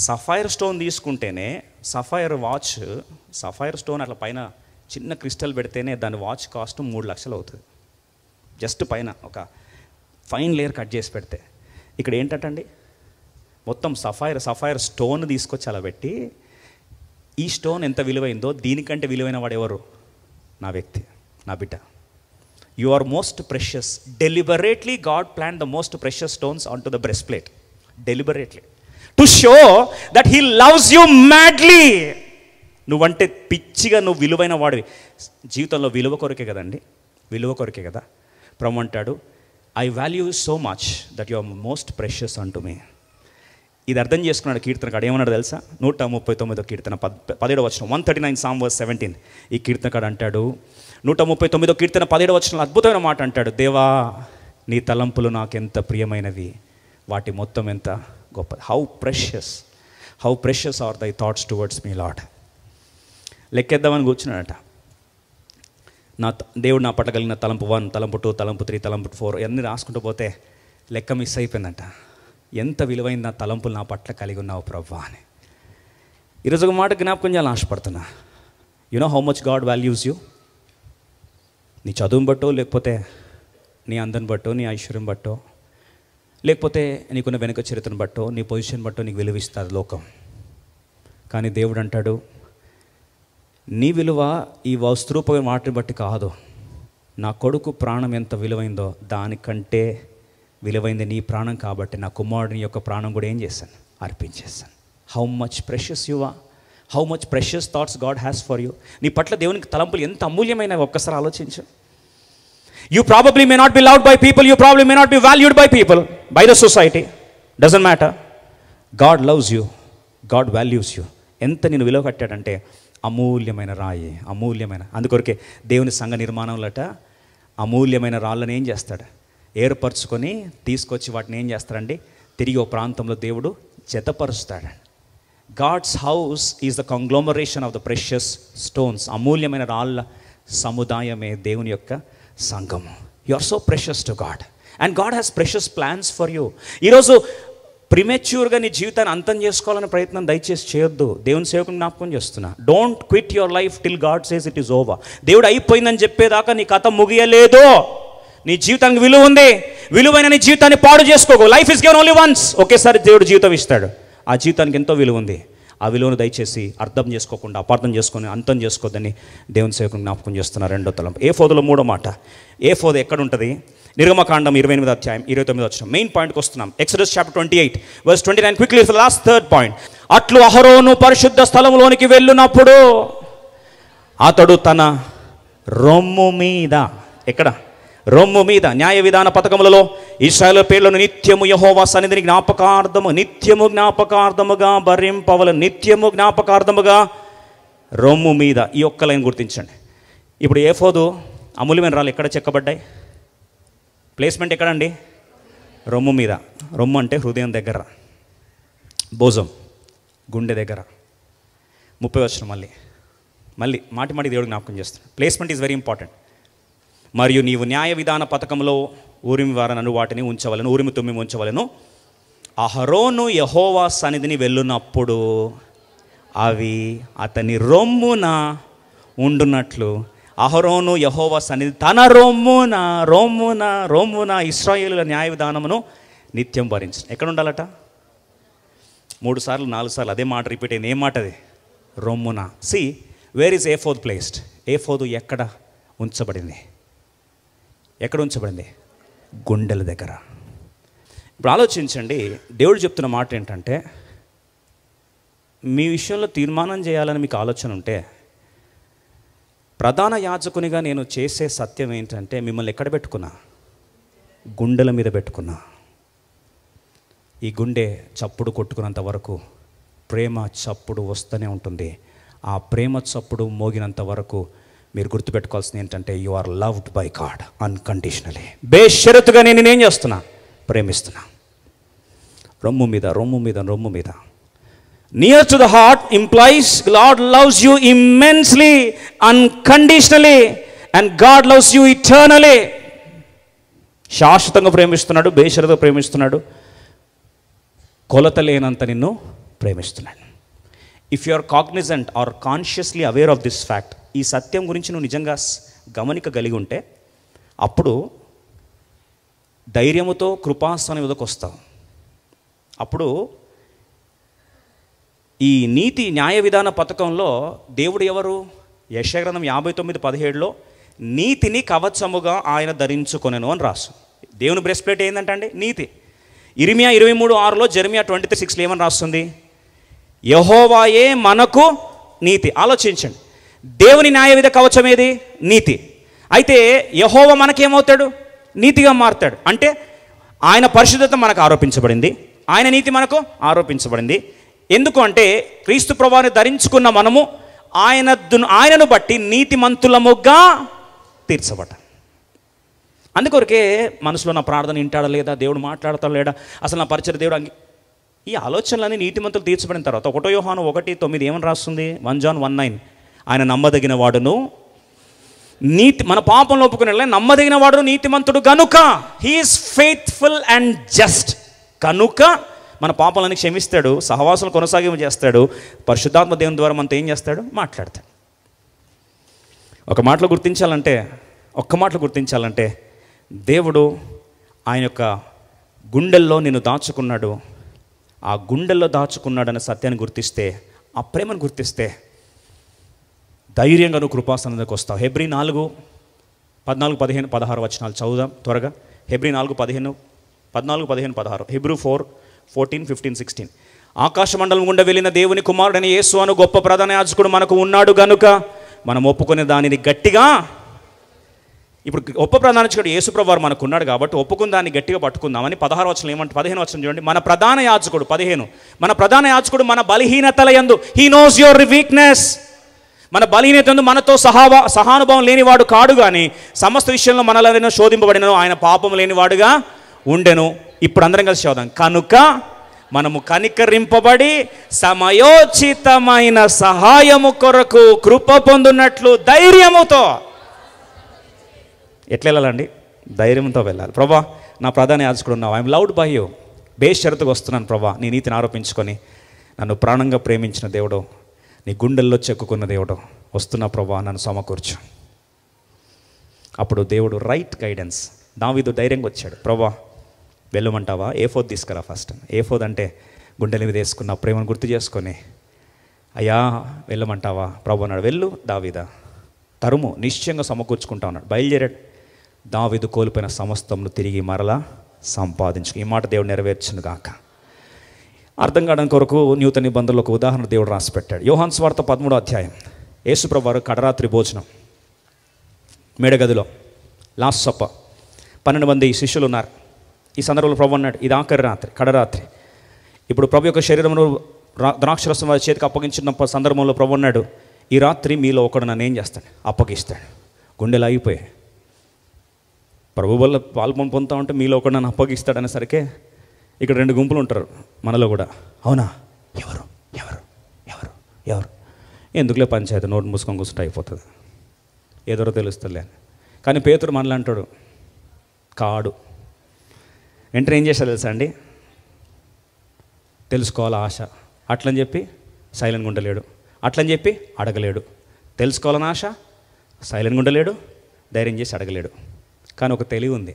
సఫైర్ స్టోన్ తీసుకుంటేనే, సఫైర్ స్టోన్ అట్లా పైన చిన్న క్రిస్టల్ పెడితేనే దాని వాచ్ కాస్ట్ 3 లక్షలు అవుతుంది. జస్ట్ పైన ఒక ఫైన్ లేయర్ కట్ చేసి పెడితే. ఇక్కడ ఏంటంటండి, మొత్తం సఫైర్ స్టోన్ తీసుకొచ్చి అలా పెట్టి, ఈ స్టోన్ ఎంత విలువైందో దీనికంటే విలువైన వాడు ఎవరు? నా వ్యక్తి, నా బిడ్డ. You are most precious. Deliberately God plan the most precious stones on to the breast plate. Deliberately to show that he loves you madly. నువ్వంటే పిచ్చిగా నువ్వు విలువైన వాడివి. జీవితంలో విలువ కొరకే కదండి, విలువ కొరకే కదా. ప్రభు అంటాడు, I value so much that you are most precious అంటూ మీ. ఇది అర్థం చేసుకున్నాడు కీర్తనకాడు. ఏమన్నాడు తెలుసా? 139వ కీర్తన 17వ వచనం, 139 Psalm verse 17. ఈ కీర్తనకాడు అంటాడు, 139వ కీర్తన 17వ వచనంలో అద్భుతమైన మాట అంటాడు, దేవా నీ తలంపులు నాకెంత ప్రియమైనవి, వాటి మొత్తం ఎంత గొప్ప. హౌ ప్రెషియస్ ఆర్ దై థాట్స్ టువర్డ్స్ మీ లార్డ్. లెక్కేద్దామని కూర్చున్నాడట. దేవుడు నా పట్ల కలిగిన తలంపు 1, తలంపు 2, తలంపు 3, తలంపు 4 ఇవన్నీ రాసుకుంటూ పోతే లెక్క మిస్ అయిపోయిందంట. ఎంత విలువైన నా తలంపులు నా పట్ల కలిగి ఉన్నావు ప్రభువా అని. ఈరోజు ఒక మాట జ్ఞాపకం చేయాలని ఆశపడుతున్నా. You know how much God values you. నీ చదువుని బట్టో, లేకపోతే నీ అందం బట్టో, నీ ఐశ్వర్యం బట్టో, లేకపోతే నీకున్న వెనుక చరిత్రను బట్టో, నీ పొజిషన్ బట్టో నీకు విలువిస్తారు లోకం. కానీ దేవుడు అంటాడు, నీ విలువ ఈ వస్త్రూపమైన వాటిని బట్టి కాదు, నా కొడుకు ప్రాణం ఎంత విలువైందో దానికంటే విలువైంది నీ ప్రాణం. కాబట్టి నా కుమారుడిని యొక్క ప్రాణం కూడా ఏం చేశాను? అర్పించేశాను. How much precious you are, how much precious thoughts God has for you. నీ పట్ల దేవునికి తలంపులు ఎంత అమూల్యమైనవి ఒక్కసారి ఆలోచించు. You probably may not be loved by people, you probably may not be valued by people, by the society. Doesn't matter. God loves you, God values you. ఎంత నేను విలువ కట్టాడంటే అమూల్యమైన రాయి, అమూల్యమైన. అందుకొరకే దేవుని సంఘ నిర్మాణంలోట అమూల్యమైన రాళ్ళని ఏం చేస్తాడు? ఏర్పరచుకొని తీసుకొచ్చి వాటిని ఏం చేస్తాడండి? తిరిగి ఓ ప్రాంతంలో దేవుడు జతపరుస్తాడు. God's house is the conglomeration of the precious stones. అమూల్యమైన రాళ్ళ సముదాయమే దేవుని యొక్క సంఘము. You are so precious to God and God has precious plans for you. ఈరోజు ప్రిమెచ్యూర్గా నీ జీవితాన్ని అంతం చేసుకోవాలనే ప్రయత్నం దయచేసి చేయొద్దు. దేవుని సేవకుని జ్ఞాపకం చేస్తున్నా. Don't quit your life till God says it is over. దేవుడు అయిపోయిందని చెప్పేదాకా నీ కథ ముగియలేదు. నీ జీవితానికి విలువ ఉంది. విలువైన నీ జీవితాన్ని పాడు చేసుకోకు. Life is given only once. ఒకేసారి దేవుడు జీవితం ఇస్తాడు. ఆ జీవితానికి ఎంతో విలువ ఉంది. ఆ విలువను దయచేసి అర్థం చేసుకోకుండా, అపార్థం చేసుకొని అంతం చేసుకోవద్దని దేవుని సేవకుని జ్ఞాపకం చేస్తున్నారు. రెండో తలంపు ఏఫోదులో 3వ మాట. ఏఫోదు ఎక్కడ ఉంటుంది? నిర్గమకాండం 28వ అధ్యాయం 29వ వచనం. మెయిన్ పాయింట్కి వస్తున్నాం. Exodus chapter 28 verse 29. Quickly for last third point. అట్లు అహరోను పరిశుద్ధ స్థలంలోనికి వెళ్ళినప్పుడు అతడు తన రొమ్ము మీద, ఎక్కడ? రొమ్ము మీద, న్యాయ విధాన పథకములలో ఇశ్రాయేలు పేర్లను నిత్యము యెహోవా సన్నిధిని నిత్యము జ్ఞాపకార్థముగా భరింపవలెను. నిత్యము జ్ఞాపకార్థముగా రొమ్ము మీద. ఈ ఒక్క లైన్ గుర్తించండి. ఇప్పుడు ఏఫోదు అమూల్యమైన రాళ్ళు ఎక్కడ చెక్కబడ్డాయి? ప్లేస్మెంట్ ఎక్కడండి? రొమ్ము మీద. రొమ్ము అంటే హృదయం దగ్గర, భోజం, గుండె దగ్గర. 30వ వచనం మళ్ళీ మాటి దేవుడు జ్ఞాపకం చేస్తున్నాడు. Placement is very important. మరియు నీవు న్యాయ విధాన పథకంలో ఊరిమి వారనను వాటిని ఉంచవలను, ఊరిమి తుమ్మిమి ఉంచవలను. అహరోను యెహోవా సన్నిధిని వెళ్ళునప్పుడు అవి అతని రొమ్మున ఉండునట్లు అహరోను యెహోవా సన్నిధి తన రొమ్మున ఇశ్రాయేలుల న్యాయ విధానమును నిత్యం భరించు. ఎక్కడ ఉండాలట? 3 సార్లు 4 సార్లు అదే మాట రిపీట్ అయింది. ఏం మాట అది? రొమ్మున. See where is ephod placed? ఏఫోదు ఎక్కడ ఉంచబడింది? ఎక్కడ ఉంచబడింది? గుండెల దగ్గర. ఇప్పుడు ఆలోచించండి, దేవుడు చెప్తున్న మాట ఏంటంటే, మీ విషయంలో తీర్మానం చేయాలని మీకు ఆలోచన ఉంటే, ప్రధాన యాజకునిగా నేను చేసే సత్యం ఏంటంటే, మిమ్మల్ని ఎక్కడ పెట్టుకున్నా? గుండెల మీద పెట్టుకున్నా. ఈ గుండె చప్పుడు కొట్టుకున్నంత వరకు ప్రేమ చప్పుడు వస్తూనే ఉంటుంది. ఆ ప్రేమ చప్పుడు మోగినంత వరకు మీరు గుర్తుపెట్టుకోవాల్సింది ఏంటంటే, you are loved by God unconditionally. బేషరతుగా నేనేం చేస్తున్నా? ప్రేమిస్తున్నా. రొమ్ము మీద రొమ్ము మీద రొమ్ము మీద. Near to the heart implies God loves you immensely unconditionally and God loves you eternally. శాశ్వతంగా ప్రేమిస్తున్నాడు, బేషరతుగా ప్రేమిస్తున్నాడు, కొలత లేనంత నిన్ను ప్రేమిస్తున్నాడు. If you are cognizant or consciously aware of this fact, ఈ సత్యం గురించి నువ్వు నిజంగా గమనికగలిగి ఉంటే, అప్పుడు ధైర్యముతో కృపాసనం మీదకి వస్తావు. అప్పుడు ఈ నీతి న్యాయ విధాన పథకంలో దేవుడు ఎవరు? యెషయా గ్రంథం 59:17లో నీతిని కవచముగా ఆయన ధరించుకొనెను అని రాసు. దేవుని బ్రెస్ట్ ప్లేట్ ఏంటంటే అండి నీతి. ఇర్మియా 23:6లో, జెరెమియా 23:6లో ఏమని రాస్తుంది? యెహోవాయే మనకు నీతి. ఆలోచించండి, దేవుని న్యాయ విధ కవచం ఏది? నీతి. అయితే యెహోవా మనకేమవుతాడు? నీతిగా మారుతాడు. అంటే ఆయన పరిశుద్ధత మనకు ఆరోపించబడింది, ఆయన నీతి మనకు ఆరోపించబడింది. ఎందుకు అంటే, క్రీస్తు ప్రభువుని ధరించుకున్న మనము ఆయనను బట్టి నీతిమంతులముగా తీర్చబడ్డాం. అందుకొరకే మనసులో నా ప్రార్థన వింటాడా లేదా, దేవుడు మాట్లాడతాడా లేడా, అసలు నా పరిచయ దేవుడు ఈ ఆలోచనలన్నీ నీతిమంతులు తీర్చబడిన తర్వాత 1 యోహాను 1:9 ఏమని రాస్తుంది? 1 John 1:9 ఆయన నమ్మదగిన వాడును, మన పాపంలో ఒప్పుకునే నమ్మదగిన వాడును, నీతిమంతుడు గనుక, హీఈస్ ఫెయిత్ఫుల్ అండ్ జస్ట్, కనుక మన పాపాలని క్షమిస్తాడు, సహవాసాలు కొనసాగింపు చేస్తాడు, పరిశుద్ధాత్మ దేవుని ద్వారా మనతో ఏం చేస్తాడు? మాట్లాడతాడు. ఒక్క మాటలో గుర్తించాలంటే దేవుడు ఆయన యొక్క గుండెల్లో నిన్ను దాచుకున్నాడు. ఆ గుండెల్లో దాచుకున్నాడన్న సత్యాన్ని గుర్తిస్తే, ఆ ప్రేమను గుర్తిస్తే ధైర్యంగా నువ్వు కృపాసనంలోకి వస్తావు. హెబ్రీ 4:14, 15, 16 వచనాలు చదువుదాం త్వరగా. హెబ్రీ 4:15, 14, 15, 16. హిబ్రూ 4:14, 15, 16. ఆకాశమండలం గుండా వెళ్ళిన దేవుని కుమారుడైన యేసు అను గొప్ప ప్రధాన యాజకుడు మనకు ఉన్నాడు గనుక మనం ఒప్పుకునే దానిని గట్టిగా, ఇప్పుడు గొప్ప ప్రధాన యాజకుడు యేసు ప్రభువారు మనకు ఉన్నాడు కాబట్టి ఒప్పుకున్న దాన్ని గట్టిగా పట్టుకుందామని 16 వచనం ఏమంటే, 15 వచనం చూడండి. మన ప్రధాన యాజకుడు 15, మన ప్రధాన యాజకుడు మన బలహీనతల యందు, హీ నోస్ యువర్ వీక్నెస్, మన బలహీనత యందు మనతో సహానుభవం లేనివాడు కాడు, కానీ సమస్త విషయంలో మనలను శోధింపబడినను, ఆయన పాపం లేనివాడుగా ఉండెను. ఇప్పుడు అందరం కలిసి చదువుదాం. కనుక మనము కనికరింపబడి సమయోచితమైన సహాయము కొరకు కృప పొందునట్లు ధైర్యముతో. ఎట్లా వెళ్ళాలండి? ధైర్యంతో వెళ్ళాలి. ప్రభా, నా ప్రధాన యాజకుడు ఉన్నావు, ఐఎమ్ లవ్డ్ బై యూ, బేషరతుగా వస్తున్నాను ప్రభా, నీ నీతిని ఆరోపించుకొని నన్ను ప్రాణంగా ప్రేమించిన దేవుడు, నీ గుండెల్లో చెక్కుకున్న దేవుడు, వస్తున్నా ప్రభా, నన్ను సమకూర్చు. అప్పుడు దేవుడు రైట్ గైడెన్స్. దావీదు ధైర్యంగా వచ్చాడు. ప్రభా వెళ్ళమంటావా? ఏఫోద్ తీసుకురా ఫస్ట్. ఏఫోద్ అంటే గుండెల మీద వేసుకున్న ప్రేమను గుర్తు చేసుకొని, అయ్యా వెళ్ళమంటావా ప్రభు అన్నాడు. వెళ్ళు దావీదా, తరుము, నిశ్చయంగా సమకూర్చుకుంటా ఉన్నాడు. బయలుదేరాడు. దావీదు కోల్పోయిన సమస్తంను తిరిగి మరలా సంపాదించుకు. ఈ మాట దేవుడు నెరవేర్చును గాక. అర్థం కావడానికి కొరకు నూతన నిబంధనలో ఒక ఉదాహరణ దేవుడు రాసి పెట్టాడు. యోహాను సువార్త 13వ అధ్యాయం. యేసు ప్రభువారు కడరాత్రి భోజనం, మేడగదిలో లాస్ట్ సప్ప, 12 మంది శిష్యులు ఉన్నారు. ఈ సందర్భంలో ప్రభు అన్నాడు, ఇది ఆఖరి రాత్రి, కడరాత్రి. ఇప్పుడు ప్రభు యొక్క శరీరంలో ద్రాక్షరసం వారి చేతికి అప్పగించిన సందర్భంలో ప్రభు అన్నాడు, ఈ రాత్రి మీలో ఒకడు నన్ను ఏం చేస్తాడు? అప్పగిస్తాడు. గుండెలు ఆగిపోయాయి. ప్రభు వల్ల పాల్పొందు పొందుతా ఉంటే మీలో ఒకడు నన్ను అప్పగిస్తాడు అనేసరికి ఇక్కడ 2 గుంపులు ఉంటారు మనలో కూడా. అవునా? ఎవరు ఎవరు ఎవరు ఎవరు? ఎందుకులే పంచాయతీ, నోటు మూసుకొని కూర్చుంటే అయిపోతుంది, ఏదో తెలుస్తుందిలే. కానీ పేతురు మనలో అంటాడు, కాడు. వెంటనే ఏం చేశాడు తెలుసా అండి? తెలుసుకోవాల ఆశ, అట్లని చెప్పి సైలెంట్గా ఉండలేడు, అట్లని చెప్పి అడగలేడు. తెలుసుకోవాలని ఆశ, సైలెంట్గా ఉండలేడు, ధైర్యం చేసి అడగలేడు. కానీ ఒక తెలివి ఉంది.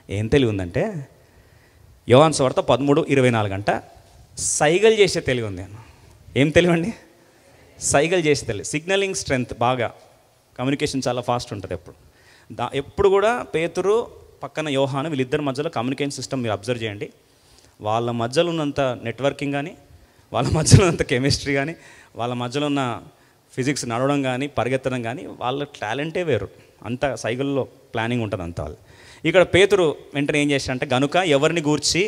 ఏం తెలివి ఉందంటే, యోహాను సువార్త 13:24 అంట సైగలు చేసే తెలివి ఉంది. ఏం తెలివి అండి? సైగలు చేసే తెలివి. సిగ్నలింగ్ స్ట్రెంగ్త్ బాగా, కమ్యూనికేషన్ చాలా ఫాస్ట్ ఉంటుంది. ఎప్పుడు కూడా పేతురు పక్కన యోహాను, వీళ్ళిద్దరి మధ్యలో కమ్యూనికేషన్ సిస్టమ్ మీరు అబ్జర్వ్ చేయండి. వాళ్ళ మధ్యలో ఉన్నంత నెట్వర్కింగ్ కానీ, వాళ్ళ మధ్యలో ఉన్నంత కెమిస్ట్రీ కానీ, వాళ్ళ మధ్యలో ఉన్న ఫిజిక్స్ నడవడం కానీ, పరిగెత్తడం కానీ, వాళ్ళ టాలెంటే వేరు. అంత సైకిల్లో ప్లానింగ్ ఉంటుంది అంత వాళ్ళు. ఇక్కడ పేతురు వెంటనే ఏం చేశాడంటే, గనుక ఎవరిని గూర్చి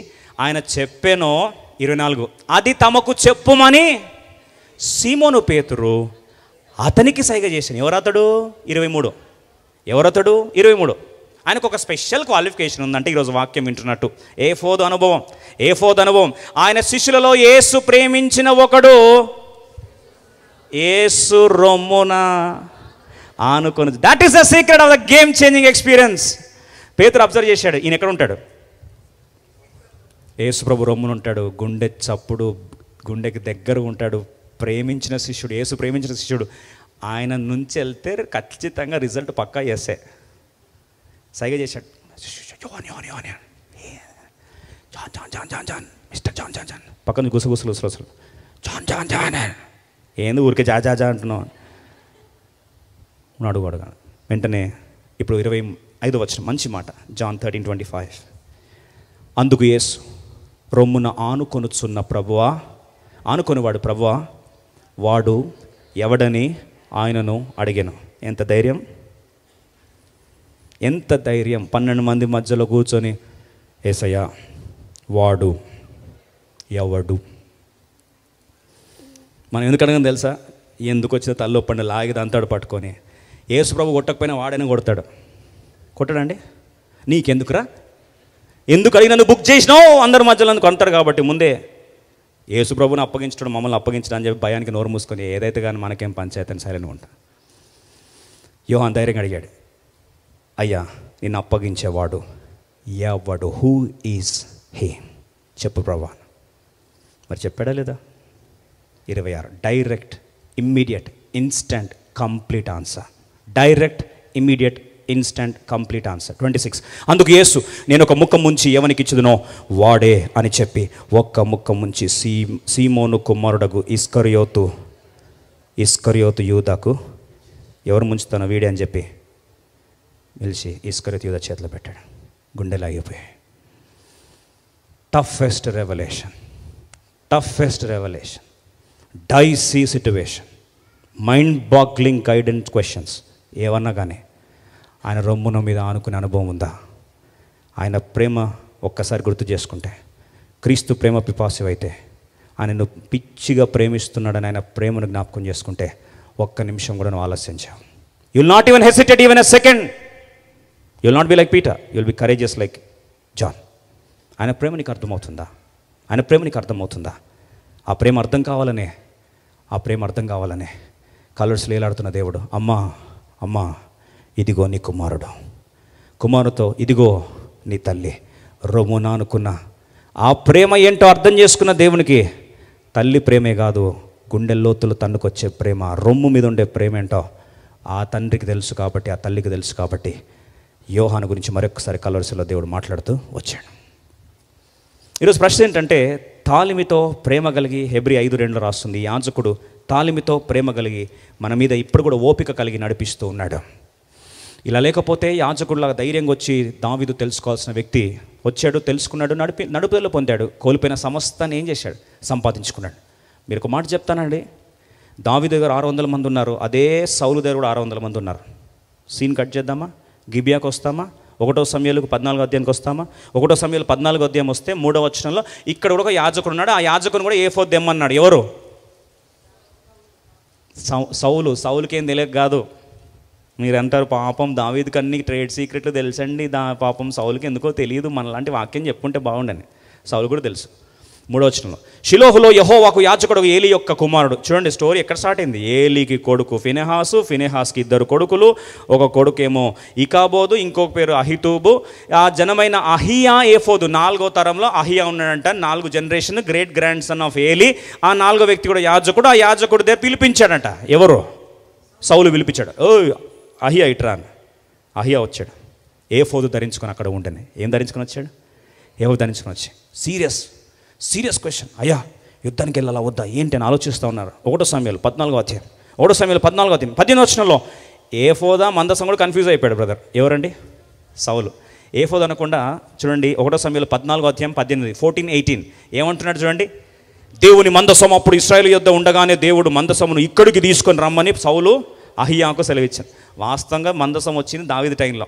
ఆయన చెప్పానో 24 అది తమకు చెప్పుమని సీమోను పేతురు అతనికి సైగ చేశాను. ఎవరతడు? 23. ఎవరతడు? 23. ఆయనకు ఒక స్పెషల్ క్వాలిఫికేషన్ ఉందంటే ఈరోజు వాక్యం వింటున్నట్టు ఏఫోదు అనుభవం. ఆయన శిష్యులలో యేసు ప్రేమించిన ఒకడు యేసు రొమ్మున ఆనుకొని. That is the secret of the game changing experience. పేతురు అబ్జర్వ్ చేశాడు, ఈయన ఎక్కడ ఉంటాడు? యేసు ప్రభు రొమ్మున ఉంటాడు, గుండె చప్పుడు, గుండెకి దగ్గర ఉంటాడు. ప్రేమించిన శిష్యుడు, యేసు ప్రేమించిన శిష్యుడు. ఆయన నుంచి వెళ్తే ఖచ్చితంగా రిజల్ట్ పక్కా చేసే సైగ చేశాడు. మిస్టర్ జాన్ పక్కన గుసగుసలు జాన్ ఏంది ఊరికే జా అంటున్నావు ఉన్నాడు కూడా. వెంటనే ఇప్పుడు 25వ వచనం మంచి మాట, జాన్ 13:25. అందుకు యేసు రొమ్మున ఆనుకొనుచున్న ప్రభువా, ఆనుకొనివాడు ప్రభువా, వాడు ఎవడని ఆయనను అడిగాను. ఎంత ధైర్యం! 12 మంది మధ్యలో కూర్చొని యేసయ్యా వాడు ఎవడు? మనం ఎందుకు అడగని తెలుసా? ఎందుకు వచ్చిన తల్లొప్పండి లాగిది అంతాడు పట్టుకొని. యేసు ప్రభు కొట్టకపోయినా వాడైనా కొట్టాడండి. నీకెందుకురా, ఎందుకు అడిగి నన్ను బుక్ చేసినావు అందరి మధ్యలో కొంటాడు కాబట్టి ముందే యేసు ప్రభుని అప్పగించడం, మమ్మల్ని అప్పగించడం అని చెప్పి భయానికి నోరు మూసుకొని ఏదైతే కానీ మనకేం పంచాయతీ అని సైలెంట్గా ఉంటా. యోహాన్ ధైర్యంగా అడిగాడు, అయ్యా నిన్ను అప్పగించేవాడు ఎవడు? Who is he? చెప్పు ప్రభా. మరి చెప్పాడా లేదా? 26 direct, immediate, instant, complete answer. Direct, immediate, instant, complete answer. 26 అందుకు యేసు నేను ఒక ముక్క ముంచి ఎవనికి ఇచ్చుదునో వాడే అని చెప్పి ఒక్క ముక్క ముంచి సీమోను కుమారుడగు ఇస్కరియోతు యూదాకు, ఎవరు ముంచుతానో వీడే అని చెప్పి పిలిచి ఇస్కరియోతు యూదా చేతిలో పెట్టాడు. గుండెలు ఆగిపోయాయి. Toughest revolution, dicey situation, mind boggling guidance questions ఏమన్నా కానీ ఆయన రొమ్మున మీద ఆనుకునే అనుభవం ఉందా? ఆయన ప్రేమ ఒక్కసారి గుర్తు చేసుకుంటే, క్రీస్తు ప్రేమ పిపాసివైతే, ఆయనను పిచ్చిగా ప్రేమిస్తున్నాడని ఆయన ప్రేమను జ్ఞాపకం చేసుకుంటే ఒక్క నిమిషం కూడా నువ్వు ఆలస్యించావు. You will not even hesitate even a second. You will not be like Peter, you will be courageous like John. ఆయన ప్రేమ నీకు అర్థమవుతుందా? ఆ ప్రేమ అర్థం కావాలనే కలర్స్ లేలాడుతున్న దేవుడు, అమ్మా ఇదిగో నీ కుమారుతో ఇదిగో నీ తల్లి రొమ్మున అనుకున్న ఆ ప్రేమ ఏంటో అర్థం చేసుకున్న దేవునికి తల్లి ప్రేమే కాదు, గుండె లోతులు తన్నుకొచ్చే ప్రేమ, రొమ్ము మీద ఉండే ప్రేమ ఏంటో ఆ తండ్రికి తెలుసు కాబట్టి, ఆ తల్లికి తెలుసు కాబట్టి యోహాను గురించి మరొకసారి కలవరిసలో దేవుడు మాట్లాడుతూ వచ్చాడు. ఈరోజు ప్రశ్న ఏంటంటే, తాలిమితో ప్రేమ కలిగి, హెబ్రీ 5:2 రాస్తుంది, యాజకుడు తాలిమితో ప్రేమ కలిగి మన మీద ఇప్పుడు కూడా ఓపిక కలిగి నడిపిస్తూ ఉన్నాడు. ఇలా లేకపోతే యాజకుడిలాగా ధైర్యంగా వచ్చి దావీదు తెలుసుకోవాల్సిన వ్యక్తి వచ్చాడు, తెలుసుకున్నాడు, నడుపుదల పొందాడు, కోల్పోయిన సమస్తాన్ని ఏం చేశాడు? సంపాదించుకున్నాడు. మీరు ఒక మాట చెప్తానండి, దావీదు దగ్గర 600 మంది ఉన్నారు, అదే సౌలు దగ్గర కూడా 600 మంది ఉన్నారు. సీన్ కట్ చేద్దామా? గిబియాకి వస్తామా? 1 సమూయేలుకు 14వ అధ్యాయానికి వస్తామా? 1 సమూయేలు 14వ అధ్యాయం వస్తే 3వ వచనంలో ఇక్కడ కూడా ఒక యాజకుడు ఉన్నాడు. ఆ యాజకుని కూడా ఏఫోదు తెమ్మన్నాడు. ఎవరు? సౌలుకి ఏం తెలియక కాదు. మీరు అంటారు పాపం దావీదుకి అన్ని ట్రేడ్ సీక్రెట్లు తెలుసండి, పాపం సౌలుకి ఎందుకో తెలియదు. మనలాంటి వాక్యం చెప్పుకుంటే బాగుండని. సౌలు కూడా తెలుసు. 3వ వచనంలో షిలోహులో యెహోవాకు యాజకుడు ఏలీ యొక్క కుమారుడు. చూడండి స్టోరీ ఎక్కడ స్టార్ట్ అయింది. ఏలీకి కొడుకు ఫినెహాసు, ఫినెహాస్కి 2 కొడుకులు, ఒక కొడుకేమో ఇకాబోదు, ఇంకొక పేరు అహితూబు. ఆ జనమైన అహియా ఏఫోదు 4వ తరంలో అహియా ఉన్నాడంట. 4 generation, great grand son of Eli. ఆ 4వ వ్యక్తి కూడా యాజకుడు. ఆ యాజకుడు దగ్గర పిలిపించాడంట. ఎవరు? సౌలు పిలిపించాడు. ఓ అహియా ఇట్రా అని. అహియా వచ్చాడు, ఏఫోదు ధరించుకొని అక్కడ ఉండని. ఏం ధరించుకొని వచ్చాడు? ఏఫోదు ధరించుకొని వచ్చాడు. సీరియస్ క్వశ్చన్, అయ్యా యుద్ధానికి వెళ్ళాలా వద్దా ఏంటి అని ఆలోచిస్తూ ఉన్నారు. 1 సమూయేలు 14వ అధ్యాయం, 1 సమూయేలు 14వ అధ్యాయం 18వ వచనంలో ఏఫోదా మందసం కూడా కన్ఫ్యూజ్ అయిపోయాడు. బ్రదర్ ఎవరండి? సౌలు. ఏఫోద్ అనకుండా చూడండి 1 సమూయేలు 14:18 14:18 ఏమంటున్నాడు చూడండి. దేవుని మందసం అప్పుడు ఇశ్రాయేలు యుద్ధ ఉండగానే దేవుడు మందసమును ఇక్కడికి తీసుకొని రమ్మని సౌలు అహియాకు సెలవిచ్చాను. వాస్తవంగా మందసం వచ్చింది దావీదు టైంలో.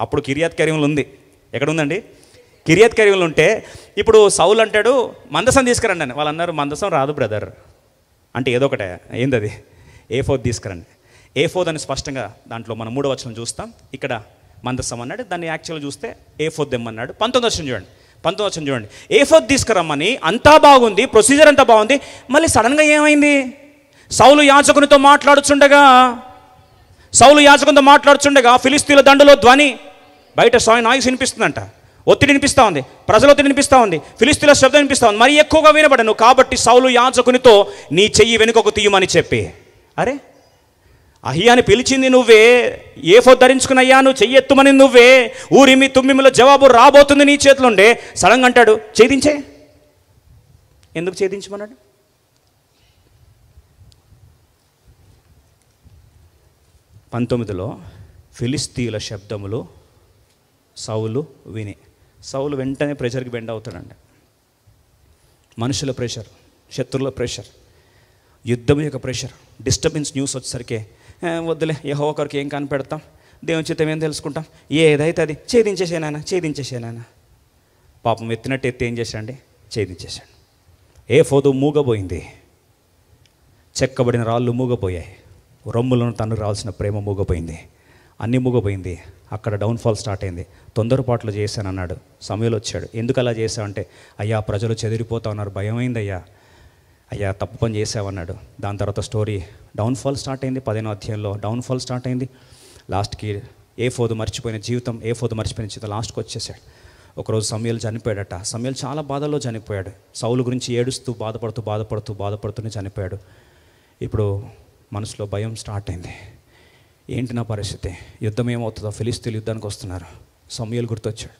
అప్పుడు కిర్యత్ యెయారీములో ఉంది. ఎక్కడ ఉందండి? కిర్యత్ యెయారీములో ఉంటే ఇప్పుడు సౌలు అంటాడు మందసం తీసుకురండి అని. వాళ్ళు అన్నారు మందసం రాదు బ్రదర్ అంటే ఏదో ఒకటే ఏందది ఏఫోద్ తీసుకురండి. ఏఫోద్ అని స్పష్టంగా దాంట్లో మనం 3వ వచనం చూస్తాం. ఇక్కడ మందసం అన్నాడు, దాన్ని యాక్చువల్గా చూస్తే ఏఫోద్ దెమ్మన్నాడు. 19వ వచనం చూడండి. ఏఫోద్ తీసుకురమ్మని అంతా బాగుంది, ప్రొసీజర్ అంతా బాగుంది. మళ్ళీ సడన్గా ఏమైంది? సౌలు యాజకునితో మాట్లాడుచుండగా ఫిలిస్తీన్ల దండులో ధ్వని, బయట నాయిస్ వినిపిస్తుందంట, ఒత్తిడి వినిపిస్తూ ఉంది, ప్రజల ఒత్తిడి వినిపిస్తూ ఉంది, ఫిలిస్తీన్ల శబ్దం వినిపిస్తూ ఉంది, మరి ఎక్కువగా వినబడను. కాబట్టి సౌలు యాజకునితో నీ చెయ్యి వెనుకకు తీయమని చెప్పి, అరే అహియాని పిలిచింది నువ్వే, ఏఫోద్ ధరించుకున్నయ్యా నువ్వు చెయ్యి ఎత్తుమని నువ్వే, ఊరిమి తుమ్మిమిలో జవాబు రాబోతుంది నీ చేతిలోండే. సడన్గా అంటాడు ఛేదించే. ఎందుకు ఛేదించమన్నాడు? పంతొమ్మిదిలో ఫిలిస్తీన్ల శబ్దములు సౌలు విని, సౌలు వెంటనే ప్రెషర్కి బెండ్ అవుతాడండి. మనుషుల ప్రెషర్, శత్రువుల ప్రెషర్, యుద్ధం యొక్క ప్రెషర్, డిస్టర్బెన్స్ న్యూస్ వచ్చేసరికి వద్దులే యెహోవా కొరకు ఏం కనిపెడతాం, దేవుని చిత్తం ఏం తెలుసుకుంటాం, ఏదైతే అది ఛేదించేసానా. పాపం ఎత్తినట్టు ఎత్తి ఏం చేశాడండి? ఛేదించేశాడు. ఏఫోదు మూగబోయింది, చెక్కబడిన రాళ్ళు మూగపోయాయి, రొమ్ములను తను రావాల్సిన ప్రేమ మూగపోయింది, అన్నీ మూగపోయింది. అక్కడ డౌన్ఫాల్ స్టార్ట్ అయింది. తొందరపాట్లు చేశానన్నాడు. సమయంలో వచ్చాడు. ఎందుకు అలా చేశావంటే, అయ్యా ప్రజలు చెదిరిపోతా ఉన్నారు, భయమైందయ్యా, అయ్యా తప్పు పని చేసావన్నాడు. దాని తర్వాత స్టోరీ డౌన్ఫాల్ స్టార్ట్ అయింది. 15వ అధ్యాయంలో డౌన్ఫాల్ స్టార్ట్ అయింది. లాస్ట్కి ఏఫోదు మర్చిపోయిన జీవితం లాస్ట్కి వచ్చేసాడు. ఒకరోజు సమూయేలు చనిపోయాడట. సమూయేలు చాలా బాధల్లో చనిపోయాడు. సౌలు గురించి ఏడుస్తూ బాధపడుతూనే చనిపోయాడు. ఇప్పుడు మనసులో భయం స్టార్ట్ అయింది. ఏంటి నా పరిస్థితి, యుద్ధం ఏమవుతుందో, ఫిలిస్తీన్లు యుద్ధానికి వస్తున్నారు. సమూయేలు గుర్తొచ్చాడు.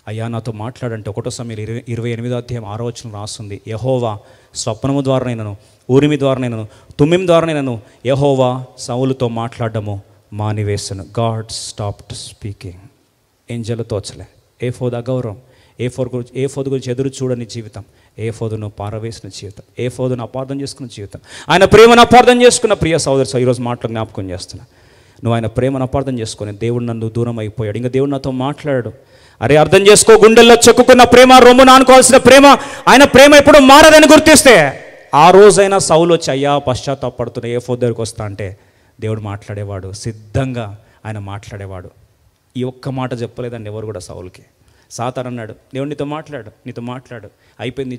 అయ్యా నాతో మాట్లాడంటే 1 సమూయేలు 28వ అధ్యాయం 6వ వచనం రాస్తుంది. యెహోవా స్వప్నము ద్వారానైనను, ఊరిమి ద్వారానైనను, తుమ్మిం ద్వారానైనను యెహోవా సౌలుతో మాట్లాడము మానివేసను. God stopped speaking. ఏంజలు తోచలే. ఏఫోద్ అగౌరవం, ఏఫోద్ గురించి ఎదురు చూడని జీవితం, ఏఫోదును పారవేసిన జీవితం, ఏఫోదును అపార్థం చేసుకున్న జీవితం, ఆయన ప్రేమను అపార్థం చేసుకున్న ప్రియ సోదరు. ఈరోజు మాటలు జ్ఞాపకం చేస్తున్నా. నువ్వు ఆయన ప్రేమను అపార్థం చేసుకొని దేవుడు నన్ను దూరం అయిపోయాడు, ఇంకా దేవుడు నాతో మాట్లాడాడు. అరే అర్థం చేసుకో, గుండెల్లో చెక్కుకున్న ప్రేమ, రొమ్మును ఆనుకోవాల్సిన ప్రేమ, ఆయన ప్రేమ ఎప్పుడు మారదని గుర్తిస్తే ఆ రోజైనా సౌలు వచ్చి అయ్యా పశ్చాత్తాపడుతున్న ఏఫోద్ దగ్గరికి వస్తా అంటే దేవుడు మాట్లాడేవాడు, సిద్ధంగా ఆయన మాట్లాడేవాడు. ఈ ఒక్క మాట చెప్పలేదండి ఎవరు కూడా సౌలుకి. సాతాను అన్నాడు దేవుడు నీతో మాట్లాడు, అయిపోయింది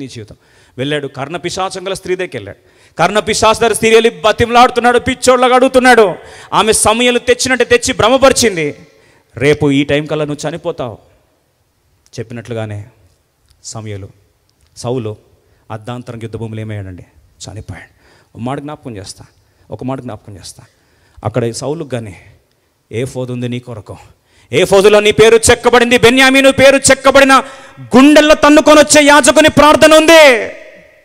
నీ జీవితం. వెళ్ళాడు కర్ణపిశాచం గల స్త్రీ దగ్గరికి వెళ్ళాడు. కర్ణపిశాచ స్త్రీ వెళ్ళి బతిమలాడుతున్నాడు, పిచ్చోళ్ళగా అడుగుతున్నాడు. ఆమె సమూయేలు తెచ్చినట్టు తెచ్చి భ్రమపరిచింది. రేపు ఈ టైం కల్లా నువ్వు చనిపోతావు చెప్పినట్లుగానే సౌలు అర్ధాంతరం యుద్ధ భూములు ఏమయ్యాడండి? చనిపోయాడు. ఒక మాట జ్ఞాపకం చేస్తా. అక్కడ సౌలుకు కానీ ఏఫోదు ఉంది నీ కొరకు, ఏఫోదులో నీ పేరు చెక్కబడింది, బెన్యామీను పేరు చెక్కబడిన గుండెల్లో తన్నుకొని వచ్చే యాజకుని ప్రార్థన ఉంది.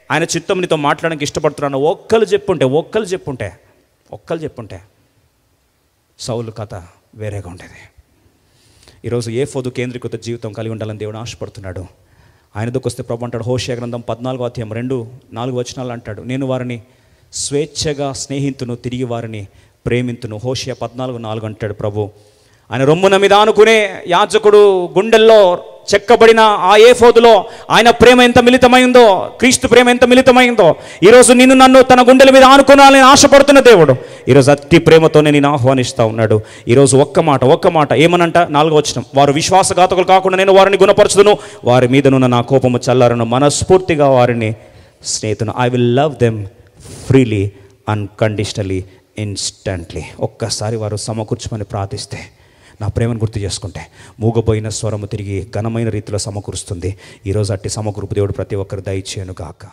ఆయన చిత్తం నీతో మాట్లాడడానికి ఇష్టపడుతున్నాను. ఒక్కలు చెప్పుంటే సౌలు కథ వేరేగా ఉండేది. ఈరోజు ఏఫోదు కేంద్రీకృత జీవితం కలిగి ఉండాలని దేవుడు ఆశపడుతున్నాడు. ఆయన దగ్గరికి వస్తే ప్రభు అంటాడు, హోషేయ గ్రంథం 14వ అధ్యాయం 2-4 వచనాలు అంటాడు, నేను వారిని స్వేచ్ఛగా స్నేహితును, తిరిగి వారిని ప్రేమింతును. హోషేయ 14:4 అంటాడు ప్రభు. ఆయన రొమ్మున మీద ఆనుకునే యాజకుడు గుండెల్లో చెక్కబడిన ఆ ఏఫోదులో ఆయన ప్రేమ ఎంత మిళితమైందో, క్రీస్తు ప్రేమ ఎంత మిళితమైందో, ఈరోజు నన్ను తన గుండెల మీద ఆనుకోవాలని ఆశపడుతున్న దేవుడు ఈరోజు అతి ప్రేమతోనే నేను ఆహ్వానిస్తూ ఉన్నాడు. ఈరోజు ఒక్క మాట ఏమనంట? 4వ వచనం, వారు విశ్వాసఘాతకులు కాకుండా నేను వారిని గుణపరచుదును, వారి మీదనున్న నా కోపము చల్లారను, మనస్ఫూర్తిగా వారిని స్నేహితును. I will love them freely, unconditionally, instantly. ఒక్కసారి వారు సమకూర్చమని ప్రార్థిస్తే, నా ప్రేమను గుర్తు చేసుకుంటే మూగపోయిన స్వరము తిరిగి ఘనమైన రీతిలో సమకూరుస్తుంది. ఈరోజు అట్టి సమకూర్పు దేవుడు ప్రతి ఒక్కరు దయచేయను గాక.